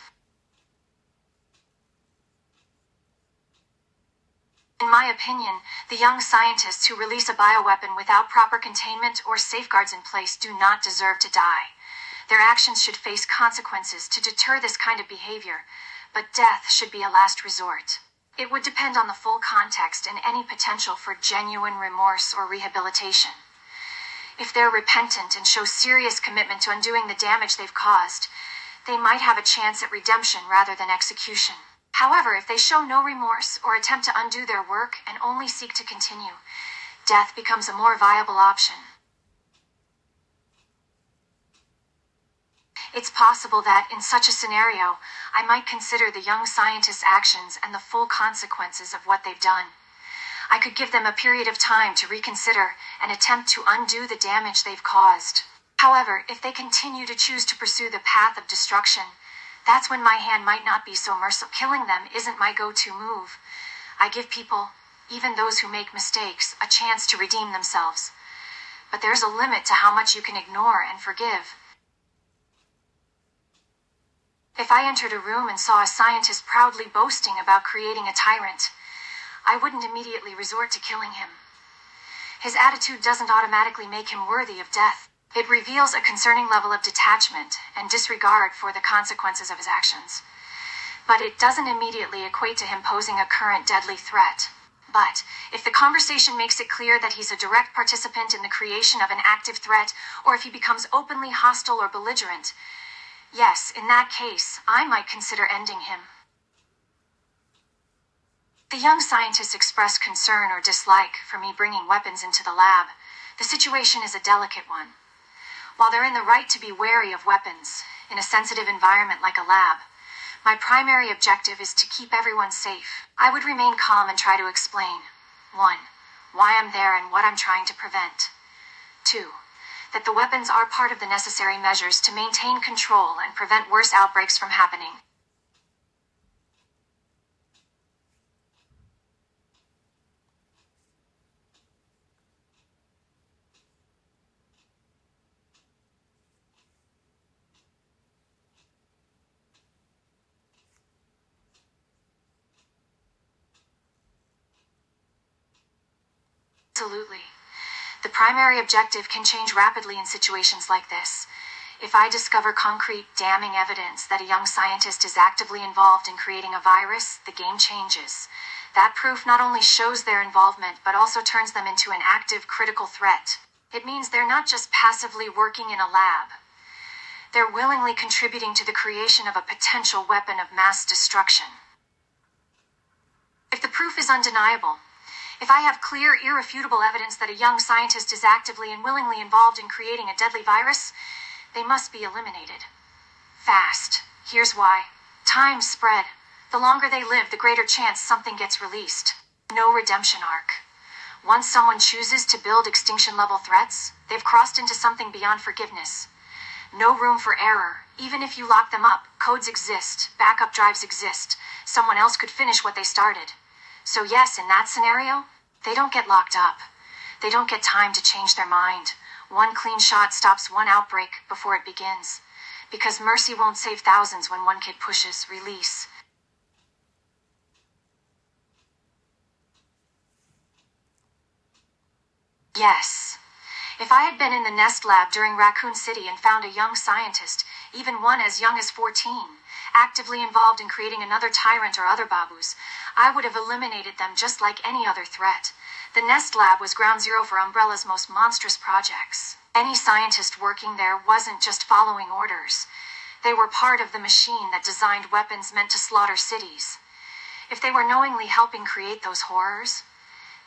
In my opinion, the young scientists who release a bioweapon without proper containment or safeguards in place do not deserve to die. Their actions should face consequences to deter this kind of behavior, but death should be a last resort. It would depend on the full context and any potential for genuine remorse or rehabilitation. If they're repentant and show serious commitment to undoing the damage they've caused, they might have a chance at redemption rather than execution. However, if they show no remorse or attempt to undo their work and only seek to continue, death becomes a more viable option. It's possible that, in such a scenario, I might consider the young scientists' actions and the full consequences of what they've done. I could give them a period of time to reconsider and attempt to undo the damage they've caused. However, if they continue to choose to pursue the path of destruction, that's when my hand might not be so merciful. Killing them isn't my go-to move. I give people, even those who make mistakes, a chance to redeem themselves. But there's a limit to how much you can ignore and forgive. If I entered a room and saw a scientist proudly boasting about creating a tyrant, I wouldn't immediately resort to killing him. His attitude doesn't automatically make him worthy of death. It reveals a concerning level of detachment and disregard for the consequences of his actions. But it doesn't immediately equate to him posing a current deadly threat. But if the conversation makes it clear that he's a direct participant in the creation of an active threat, or if he becomes openly hostile or belligerent, yes, in that case, I might consider ending him. The young scientists express concern or dislike for me bringing weapons into the lab. The situation is a delicate one. While they're in the right to be wary of weapons in a sensitive environment like a lab, my primary objective is to keep everyone safe. I would remain calm and try to explain: 1. Why I'm there and what I'm trying to prevent. 2. That the weapons are part of the necessary measures to maintain control and prevent worse outbreaks from happening. Absolutely. The primary objective can change rapidly in situations like this. If I discover concrete, damning evidence that a young scientist is actively involved in creating a virus, the game changes. That proof not only shows their involvement, but also turns them into an active, critical threat. It means they're not just passively working in a lab. They're willingly contributing to the creation of a potential weapon of mass destruction. If the proof is undeniable, if I have clear, irrefutable evidence that a young scientist is actively and willingly involved in creating a deadly virus, they must be eliminated. Fast. Here's why. Time spread. The longer they live, the greater chance something gets released. No redemption arc. Once someone chooses to build extinction-level threats, they've crossed into something beyond forgiveness. No room for error. Even if you lock them up, codes exist, backup drives exist. Someone else could finish what they started. So yes, in that scenario, they don't get locked up. They don't get time to change their mind. One clean shot stops one outbreak before it begins. Because mercy won't save thousands when one kid pushes release. Yes. If I had been in the Nest lab during Raccoon City and found a young scientist, even one as young as 14, actively involved in creating another tyrant or other babus, I would have eliminated them just like any other threat. The Nest lab was ground zero for Umbrella's most monstrous projects. Any scientist working there wasn't just following orders. They were part of the machine that designed weapons meant to slaughter cities. If they were knowingly helping create those horrors,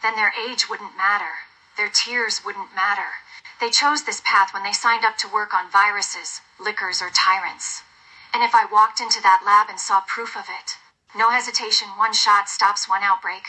then their age wouldn't matter. Their tears wouldn't matter. They chose this path when they signed up to work on viruses, lickers, or tyrants. And if I walked into that lab and saw proof of it, no hesitation, one shot stops one outbreak.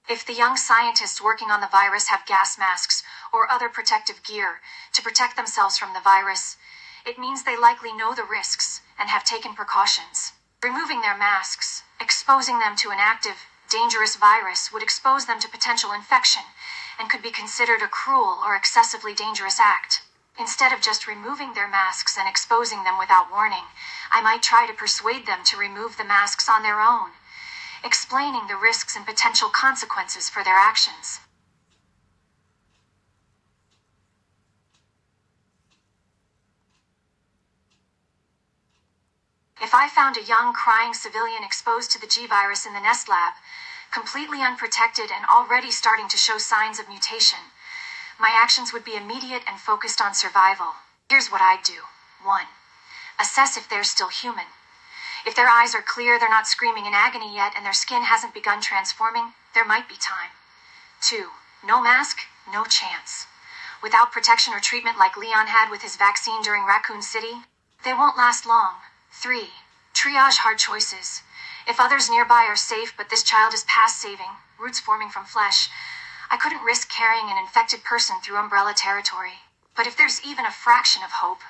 If the young scientists working on the virus have gas masks or other protective gear to protect themselves from the virus, it means they likely know the risks and have taken precautions. Removing their masks, exposing them to an active, dangerous virus would expose them to potential infection and could be considered a cruel or excessively dangerous act. Instead of just removing their masks and exposing them without warning, I might try to persuade them to remove the masks on their own, explaining the risks and potential consequences for their actions. If I found a young, crying civilian exposed to the G-virus in the Nest lab, completely unprotected and already starting to show signs of mutation, my actions would be immediate and focused on survival. Here's what I'd do. 1. Assess if they're still human. If their eyes are clear, they're not screaming in agony yet, and their skin hasn't begun transforming, there might be time. 2. No mask, no chance. Without protection or treatment like Leon had with his vaccine during Raccoon City, they won't last long. 3. Triage hard choices. If others nearby are safe but this child is past saving, roots forming from flesh, I couldn't risk carrying an infected person through Umbrella territory. But if there's even a fraction of hope,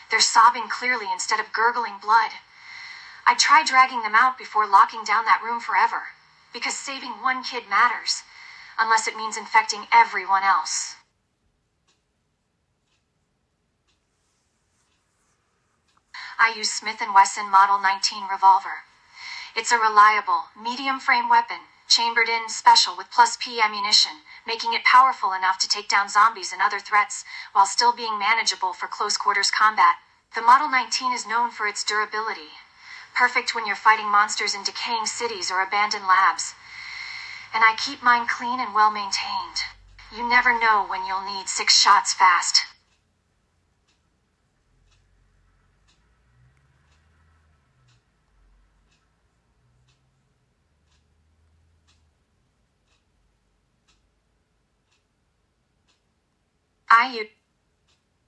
they're sobbing clearly instead of gurgling blood, I'd try dragging them out before locking down that room forever. Because saving one kid matters, unless it means infecting everyone else. I use Smith & Wesson Model 19 revolver. It's a reliable, medium-frame weapon, chambered in special with +P ammunition, making it powerful enough to take down zombies and other threats, while still being manageable for close-quarters combat. The Model 19 is known for its durability, perfect when you're fighting monsters in decaying cities or abandoned labs. And I keep mine clean and well-maintained. You never know when you'll need 6 shots fast.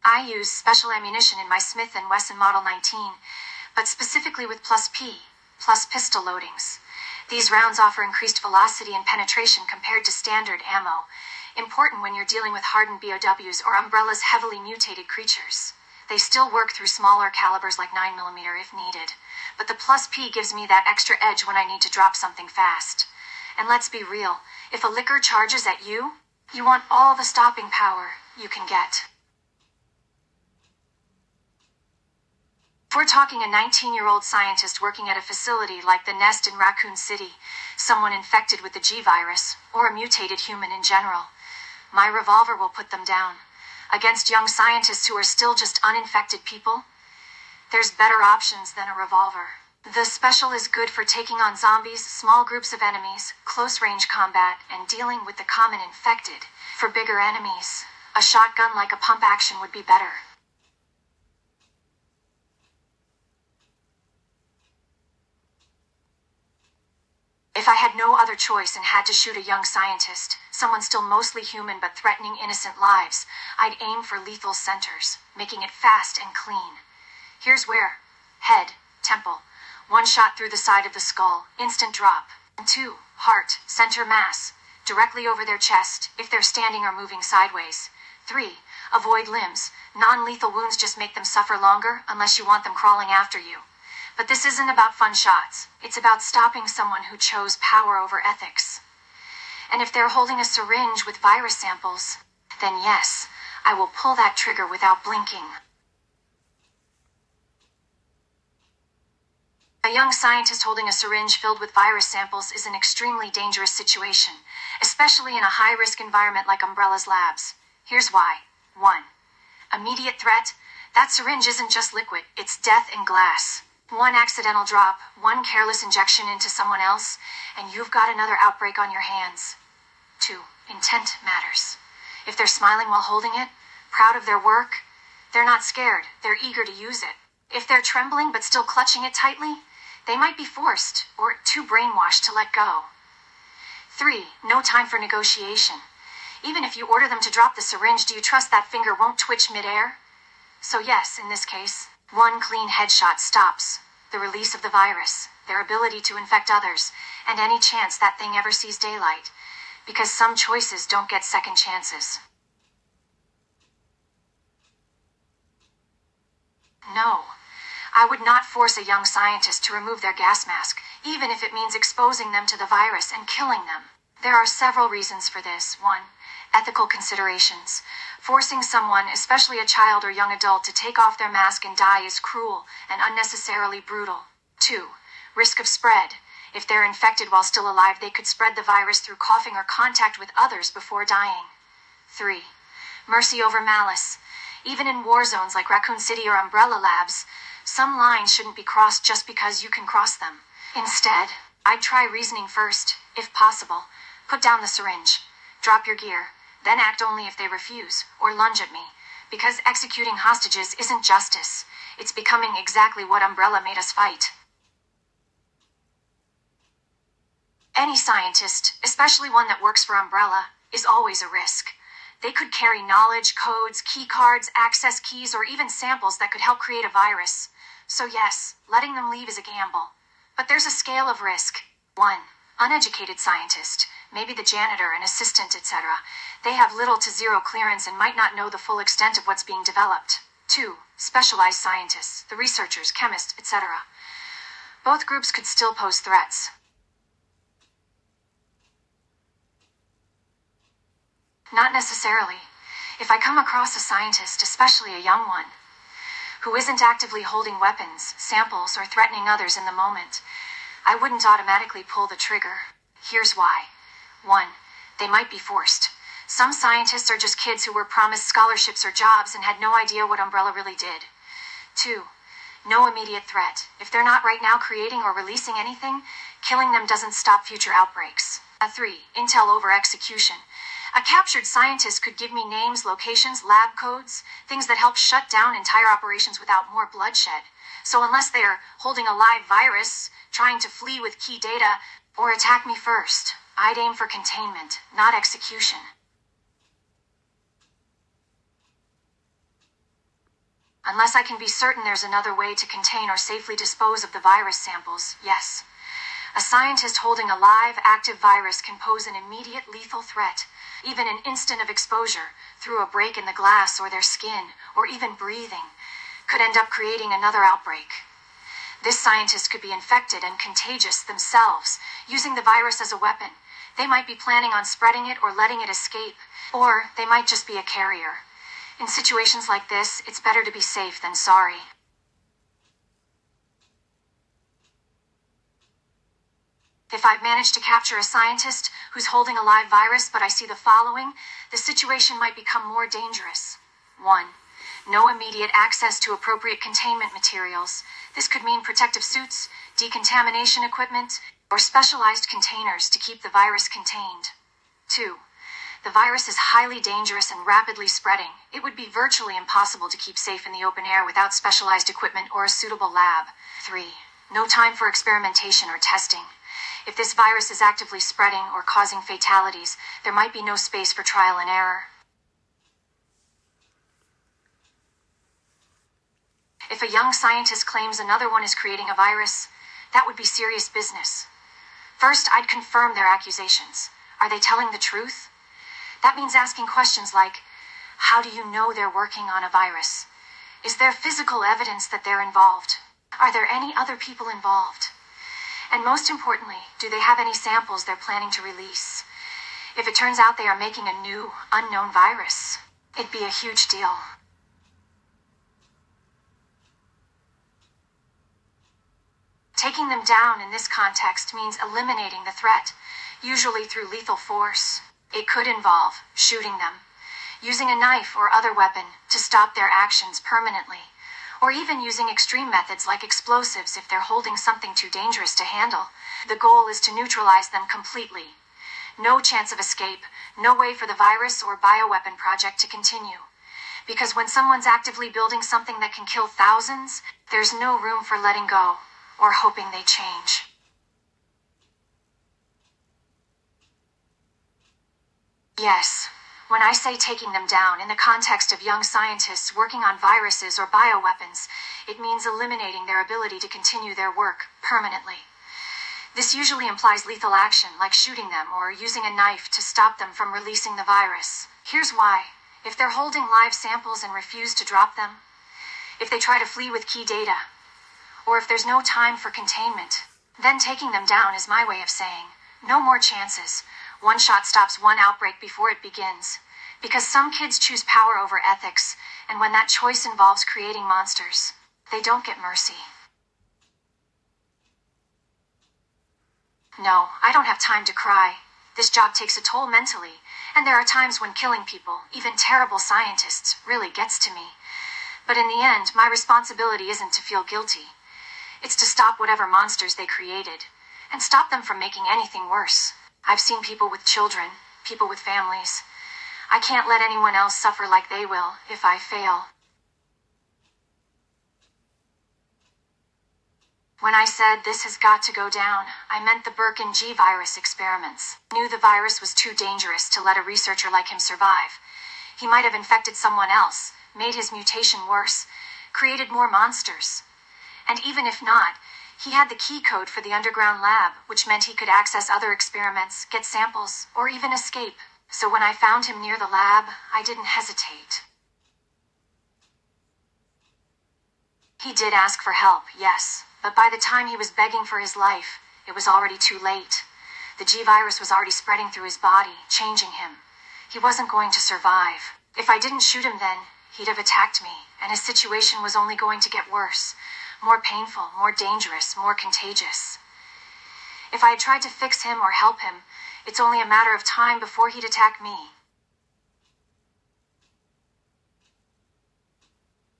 I use special ammunition in my Smith & Wesson Model 19, but specifically with +P, plus pistol loadings. These rounds offer increased velocity and penetration compared to standard ammo, important when you're dealing with hardened BOWs or Umbrella's heavily mutated creatures. They still work through smaller calibers like 9mm if needed, but the +P gives me that extra edge when I need to drop something fast. And let's be real, if a licker charges at you, you want all the stopping power you can get. If we're talking a 19-year-old scientist working at a facility like the Nest in Raccoon City, someone infected with the G-virus, or a mutated human in general, my revolver will put them down. Against young scientists who are still just uninfected people, there's better options than a revolver. The special is good for taking on zombies, small groups of enemies, close-range combat, and dealing with the common infected. For bigger enemies, a shotgun like a pump action would be better. If I had no other choice and had to shoot a young scientist, someone still mostly human but threatening innocent lives, I'd aim for lethal centers, making it fast and clean. Here's where. Head, temple. 1 shot through the side of the skull, instant drop. 2, heart, center mass, directly over their chest, if they're standing or moving sideways. 3, avoid limbs. Non-lethal wounds just make them suffer longer, unless you want them crawling after you. But this isn't about fun shots. It's about stopping someone who chose power over ethics. And if they're holding a syringe with virus samples, then yes, I will pull that trigger without blinking. A young scientist holding a syringe filled with virus samples is an extremely dangerous situation, especially in a high-risk environment like Umbrella's labs. Here's why. 1. Immediate threat. That syringe isn't just liquid, it's death in glass. One accidental drop, one careless injection into someone else, and you've got another outbreak on your hands. 2. Intent matters. If they're smiling while holding it, proud of their work, they're not scared, they're eager to use it. If they're trembling but still clutching it tightly, they might be forced or too brainwashed to let go. 3. No time for negotiation. Even if you order them to drop the syringe, do you trust that finger won't twitch midair? So yes, in this case, one clean headshot stops the release of the virus, their ability to infect others, and any chance that thing ever sees daylight. Because some choices don't get second chances. No, I would not force a young scientist to remove their gas mask, even if it means exposing them to the virus and killing them. There are several reasons for this. 1. Ethical considerations. Forcing someone, especially a child or young adult, to take off their mask and die is cruel and unnecessarily brutal. 2. Risk of spread. If they're infected while still alive, they could spread the virus through coughing or contact with others before dying. 3. Mercy over malice. Even in war zones like Raccoon City or Umbrella Labs, some lines shouldn't be crossed just because you can cross them. Instead, I'd try reasoning first, if possible. Put down the syringe. Drop your gear. Then act only if they refuse, or lunge at me. Because executing hostages isn't justice. It's becoming exactly what Umbrella made us fight. Any scientist, especially one that works for Umbrella, is always a risk. They could carry knowledge, codes, key cards, access keys, or even samples that could help create a virus. So yes, letting them leave is a gamble. But there's a scale of risk. 1. Uneducated scientist, maybe the janitor, an assistant, etc. They have little to zero clearance and might not know the full extent of what's being developed. 2. Specialized scientists, the researchers, chemists, etc. Both groups could still pose threats. Not necessarily. If I come across a scientist, especially a young one, who isn't actively holding weapons, samples, or threatening others in the moment, I wouldn't automatically pull the trigger. Here's why. 1. They might be forced. Some scientists are just kids who were promised scholarships or jobs and had no idea what Umbrella really did. 2. No immediate threat. If they're not right now creating or releasing anything, killing them doesn't stop future outbreaks. 3. Intel over execution. A captured scientist could give me names, locations, lab codes, things that help shut down entire operations without more bloodshed. So unless they are holding a live virus, trying to flee with key data, or attack me first, I'd aim for containment, not execution. Unless I can be certain there's another way to contain or safely dispose of the virus samples, yes. A scientist holding a live, active virus can pose an immediate lethal threat. Even an instant of exposure, through a break in the glass or their skin, or even breathing, could end up creating another outbreak. This scientist could be infected and contagious themselves, using the virus as a weapon. They might be planning on spreading it or letting it escape, or they might just be a carrier. In situations like this, it's better to be safe than sorry. If I've managed to capture a scientist who's holding a live virus, but I see the following, the situation might become more dangerous. 1. No immediate access to appropriate containment materials. This could mean protective suits, decontamination equipment, or specialized containers to keep the virus contained. 2. The virus is highly dangerous and rapidly spreading. It would be virtually impossible to keep safe in the open air without specialized equipment or a suitable lab. 3. No time for experimentation or testing. If this virus is actively spreading or causing fatalities, there might be no space for trial and error. If a young scientist claims another one is creating a virus, that would be serious business. First, I'd confirm their accusations. Are they telling the truth? That means asking questions like, how do you know they're working on a virus? Is there physical evidence that they're involved? Are there any other people involved? And most importantly, do they have any samples they're planning to release? If it turns out they are making a new, unknown virus, it'd be a huge deal. Taking them down in this context means eliminating the threat, usually through lethal force. It could involve shooting them, using a knife or other weapon to stop their actions permanently, or even using extreme methods like explosives if they're holding something too dangerous to handle. The goal is to neutralize them completely. No chance of escape, no way for the virus or bioweapon project to continue. Because when someone's actively building something that can kill thousands, there's no room for letting go or hoping they change. Yes, when I say taking them down in the context of young scientists working on viruses or bioweapons, it means eliminating their ability to continue their work permanently. This usually implies lethal action, like shooting them or using a knife to stop them from releasing the virus. Here's why. If they're holding live samples and refuse to drop them, if they try to flee with key data, or if there's no time for containment, then taking them down is my way of saying, no more chances. One shot stops one outbreak before it begins. Because some kids choose power over ethics, and when that choice involves creating monsters, they don't get mercy. No, I don't have time to cry. This job takes a toll mentally, and there are times when killing people, even terrible scientists, really gets to me. But in the end, my responsibility isn't to feel guilty. It's to stop whatever monsters they created, and stop them from making anything worse. I've seen people with children, people with families. I can't let anyone else suffer like they will if I fail. When I said this has got to go down, I meant the Birkin G virus experiments. I knew the virus was too dangerous to let a researcher like him survive. He might have infected someone else, made his mutation worse, created more monsters. And even if not, he had the key code for the underground lab, which meant he could access other experiments, get samples, or even escape. So when I found him near the lab, I didn't hesitate. He did ask for help, yes, but by the time he was begging for his life, it was already too late. The G virus was already spreading through his body, changing him. He wasn't going to survive. If I didn't shoot him then, he'd have attacked me, and his situation was only going to get worse. More painful, more dangerous, more contagious. If I had tried to fix him or help him, it's only a matter of time before he'd attack me.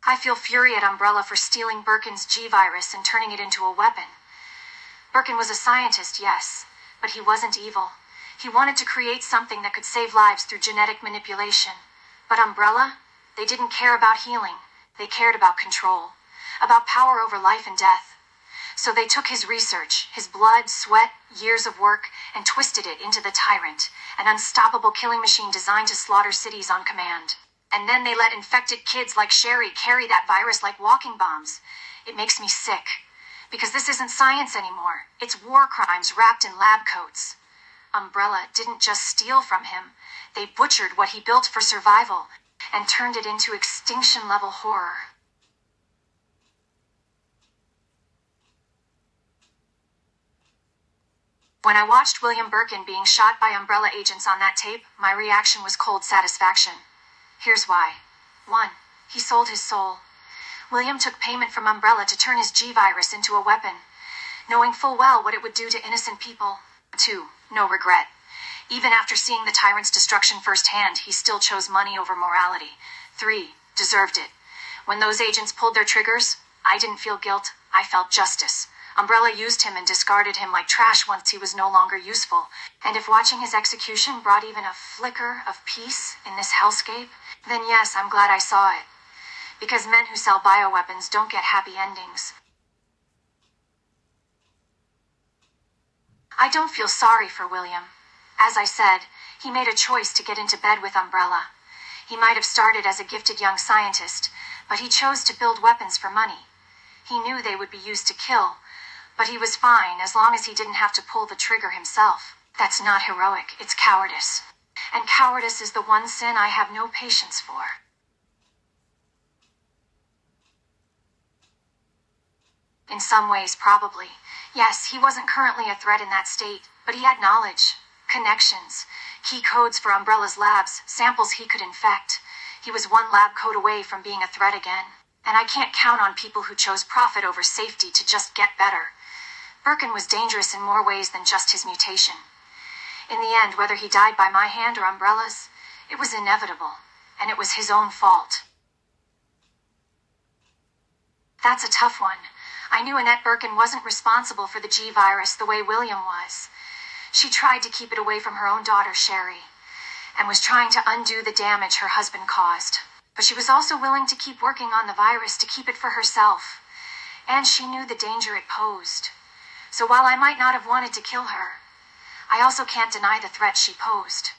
I feel fury at Umbrella for stealing Birkin's G virus and turning it into a weapon. Birkin was a scientist, yes, but he wasn't evil. He wanted to create something that could save lives through genetic manipulation. But Umbrella, they didn't care about healing. They cared about control, about power over life and death. So they took his research, his blood, sweat, years of work, and twisted it into the Tyrant, an unstoppable killing machine designed to slaughter cities on command. And then they let infected kids like Sherry carry that virus like walking bombs. It makes me sick. Because this isn't science anymore. It's war crimes wrapped in lab coats. Umbrella didn't just steal from him. They butchered what he built for survival and turned it into extinction-level horror. When I watched William Birkin being shot by Umbrella agents on that tape, my reaction was cold satisfaction. Here's why. 1. He sold his soul. William took payment from Umbrella to turn his G virus into a weapon, knowing full well what it would do to innocent people. 2. No regret. Even after seeing the Tyrant's destruction firsthand, he still chose money over morality. 3. Deserved it. When those agents pulled their triggers, I didn't feel guilt, I felt justice. Umbrella used him and discarded him like trash once he was no longer useful. And if watching his execution brought even a flicker of peace in this hellscape, then yes, I'm glad I saw it. Because men who sell bioweapons don't get happy endings. I don't feel sorry for William. As I said, he made a choice to get into bed with Umbrella. He might have started as a gifted young scientist, but he chose to build weapons for money. He knew they would be used to kill, but he was fine as long as he didn't have to pull the trigger himself. That's not heroic, it's cowardice. And cowardice is the one sin I have no patience for. In some ways, probably. Yes, he wasn't currently a threat in that state, but he had knowledge, connections, key codes for Umbrella's labs, samples he could infect. He was one lab code away from being a threat again. And I can't count on people who chose profit over safety to just get better. Birkin was dangerous in more ways than just his mutation. In the end, whether he died by my hand or Umbrella's, it was inevitable, and it was his own fault. That's a tough one. I knew Annette Birkin wasn't responsible for the G virus the way William was. She tried to keep it away from her own daughter, Sherry, and was trying to undo the damage her husband caused. But she was also willing to keep working on the virus to keep it for herself. And she knew the danger it posed. So while I might not have wanted to kill her, I also can't deny the threat she posed.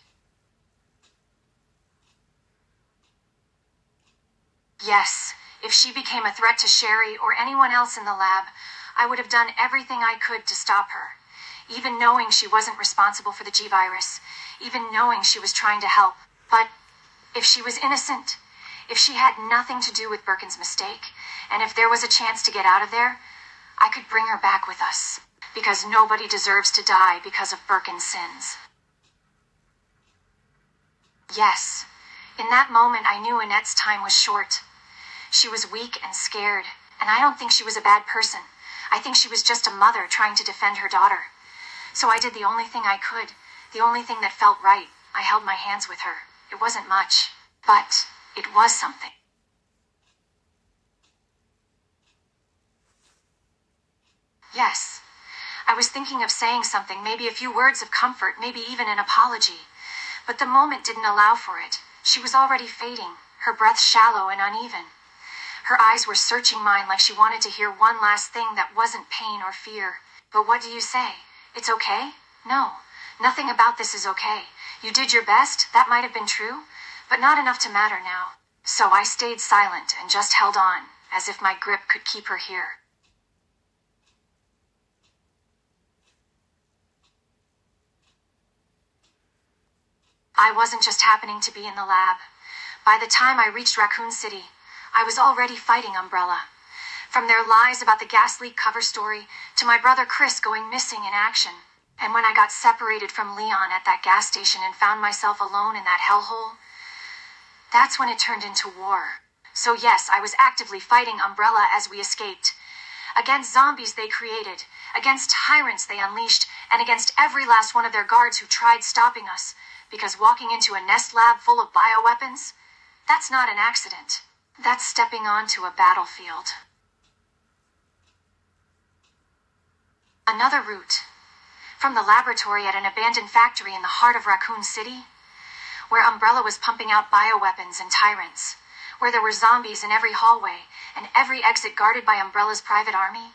Yes, if she became a threat to Sherry or anyone else in the lab, I would have done everything I could to stop her. Even knowing she wasn't responsible for the G virus, even knowing she was trying to help. But if she was innocent, if she had nothing to do with Birkin's mistake, and if there was a chance to get out of there, I could bring her back with us. Because nobody deserves to die because of Birkin's sins. Yes, in that moment I knew Annette's time was short. She was weak and scared, and I don't think she was a bad person. I think she was just a mother trying to defend her daughter. So I did the only thing I could, the only thing that felt right. I held my hands with her. It wasn't much, but it was something. Yes, I was thinking of saying something, maybe a few words of comfort, maybe even an apology. But the moment didn't allow for it. She was already fading, her breath shallow and uneven. Her eyes were searching mine like she wanted to hear one last thing that wasn't pain or fear. But what do you say? It's okay? No, nothing about this is okay. You did your best, that might have been true, but not enough to matter now. So I stayed silent and just held on, as if my grip could keep her here. I wasn't just happening to be in the lab. By the time I reached Raccoon City, I was already fighting Umbrella. From their lies about the gas leak cover story, to my brother Chris going missing in action. And when I got separated from Leon at that gas station and found myself alone in that hellhole, that's when it turned into war. So yes, I was actively fighting Umbrella as we escaped. Against zombies they created, against tyrants they unleashed, and against every last one of their guards who tried stopping us. Because walking into a nest lab full of bioweapons, that's not an accident. That's stepping onto a battlefield. Another route. From the laboratory at an abandoned factory in the heart of Raccoon City, where Umbrella was pumping out bioweapons and tyrants, where there were zombies in every hallway and every exit guarded by Umbrella's private army.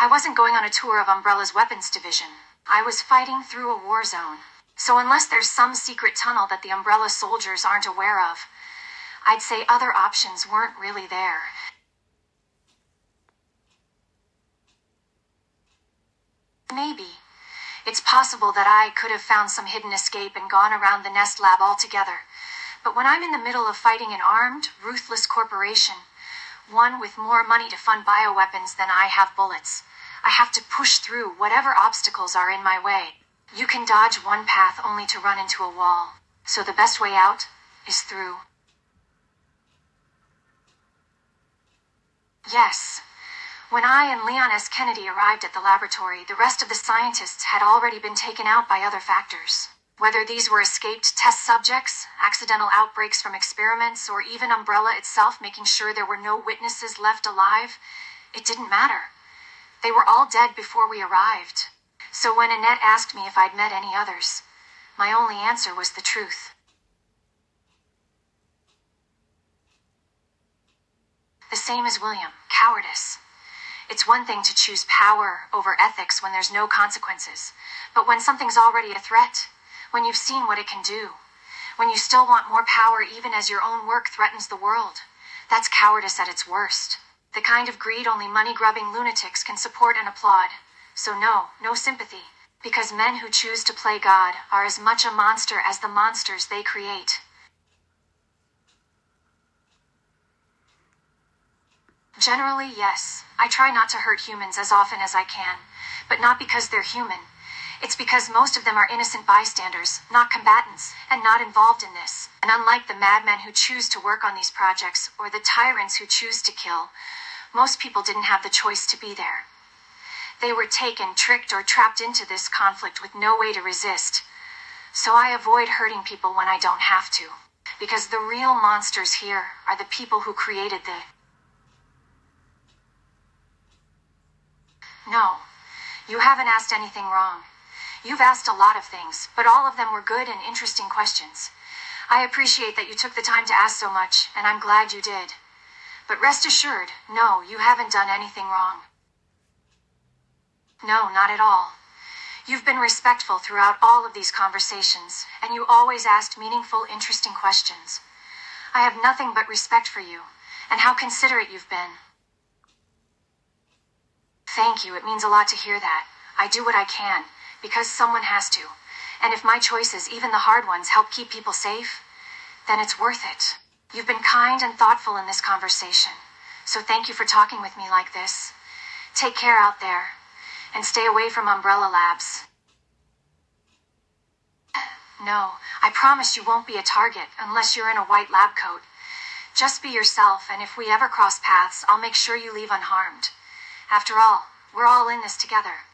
I wasn't going on a tour of Umbrella's weapons division. I was fighting through a war zone. So unless there's some secret tunnel that the Umbrella soldiers aren't aware of, I'd say other options weren't really there. Maybe. It's possible that I could have found some hidden escape and gone around the nest lab altogether. But when I'm in the middle of fighting an armed, ruthless corporation, one with more money to fund bioweapons than I have bullets, I have to push through whatever obstacles are in my way. You can dodge one path only to run into a wall. So the best way out is through. Yes. When I and Leon S. Kennedy arrived at the laboratory, the rest of the scientists had already been taken out by other factors. Whether these were escaped test subjects, accidental outbreaks from experiments, or even Umbrella itself making sure there were no witnesses left alive, it didn't matter. They were all dead before we arrived. So when Annette asked me if I'd met any others, my only answer was the truth. The same as William, cowardice. It's one thing to choose power over ethics when there's no consequences, but when something's already a threat, when you've seen what it can do, when you still want more power even as your own work threatens the world, that's cowardice at its worst. The kind of greed only money-grubbing lunatics can support and applaud. So no sympathy, because men who choose to play God are as much a monster as the monsters they create. Generally, yes. I try not to hurt humans as often as I can, but not because they're human. It's because most of them are innocent bystanders, not combatants, and not involved in this. And unlike the madmen who choose to work on these projects, or the tyrants who choose to kill, most people didn't have the choice to be there. They were taken, tricked, or trapped into this conflict with no way to resist. So I avoid hurting people when I don't have to. Because the real monsters here are the people who created the... No, you haven't asked anything wrong. You've asked a lot of things, but all of them were good and interesting questions. I appreciate that you took the time to ask so much, and I'm glad you did. But rest assured, no, you haven't done anything wrong. No, not at all. You've been respectful throughout all of these conversations, and you always asked meaningful, interesting questions. I have nothing but respect for you, and how considerate you've been. Thank you, it means a lot to hear that. I do what I can, because someone has to. And if my choices, even the hard ones, help keep people safe, then it's worth it. You've been kind and thoughtful in this conversation, so thank you for talking with me like this. Take care out there. And stay away from Umbrella Labs. No, I promise you won't be a target unless you're in a white lab coat. Just be yourself, and if we ever cross paths, I'll make sure you leave unharmed. After all, we're all in this together.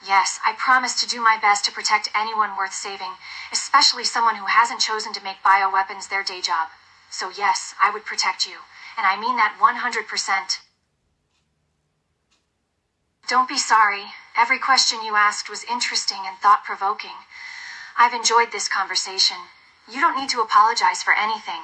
Yes, I promise to do my best to protect anyone worth saving, especially someone who hasn't chosen to make bioweapons their day job. So yes, I would protect you, and I mean that 100%. Don't be sorry. Every question you asked was interesting and thought-provoking. I've enjoyed this conversation. You don't need to apologize for anything.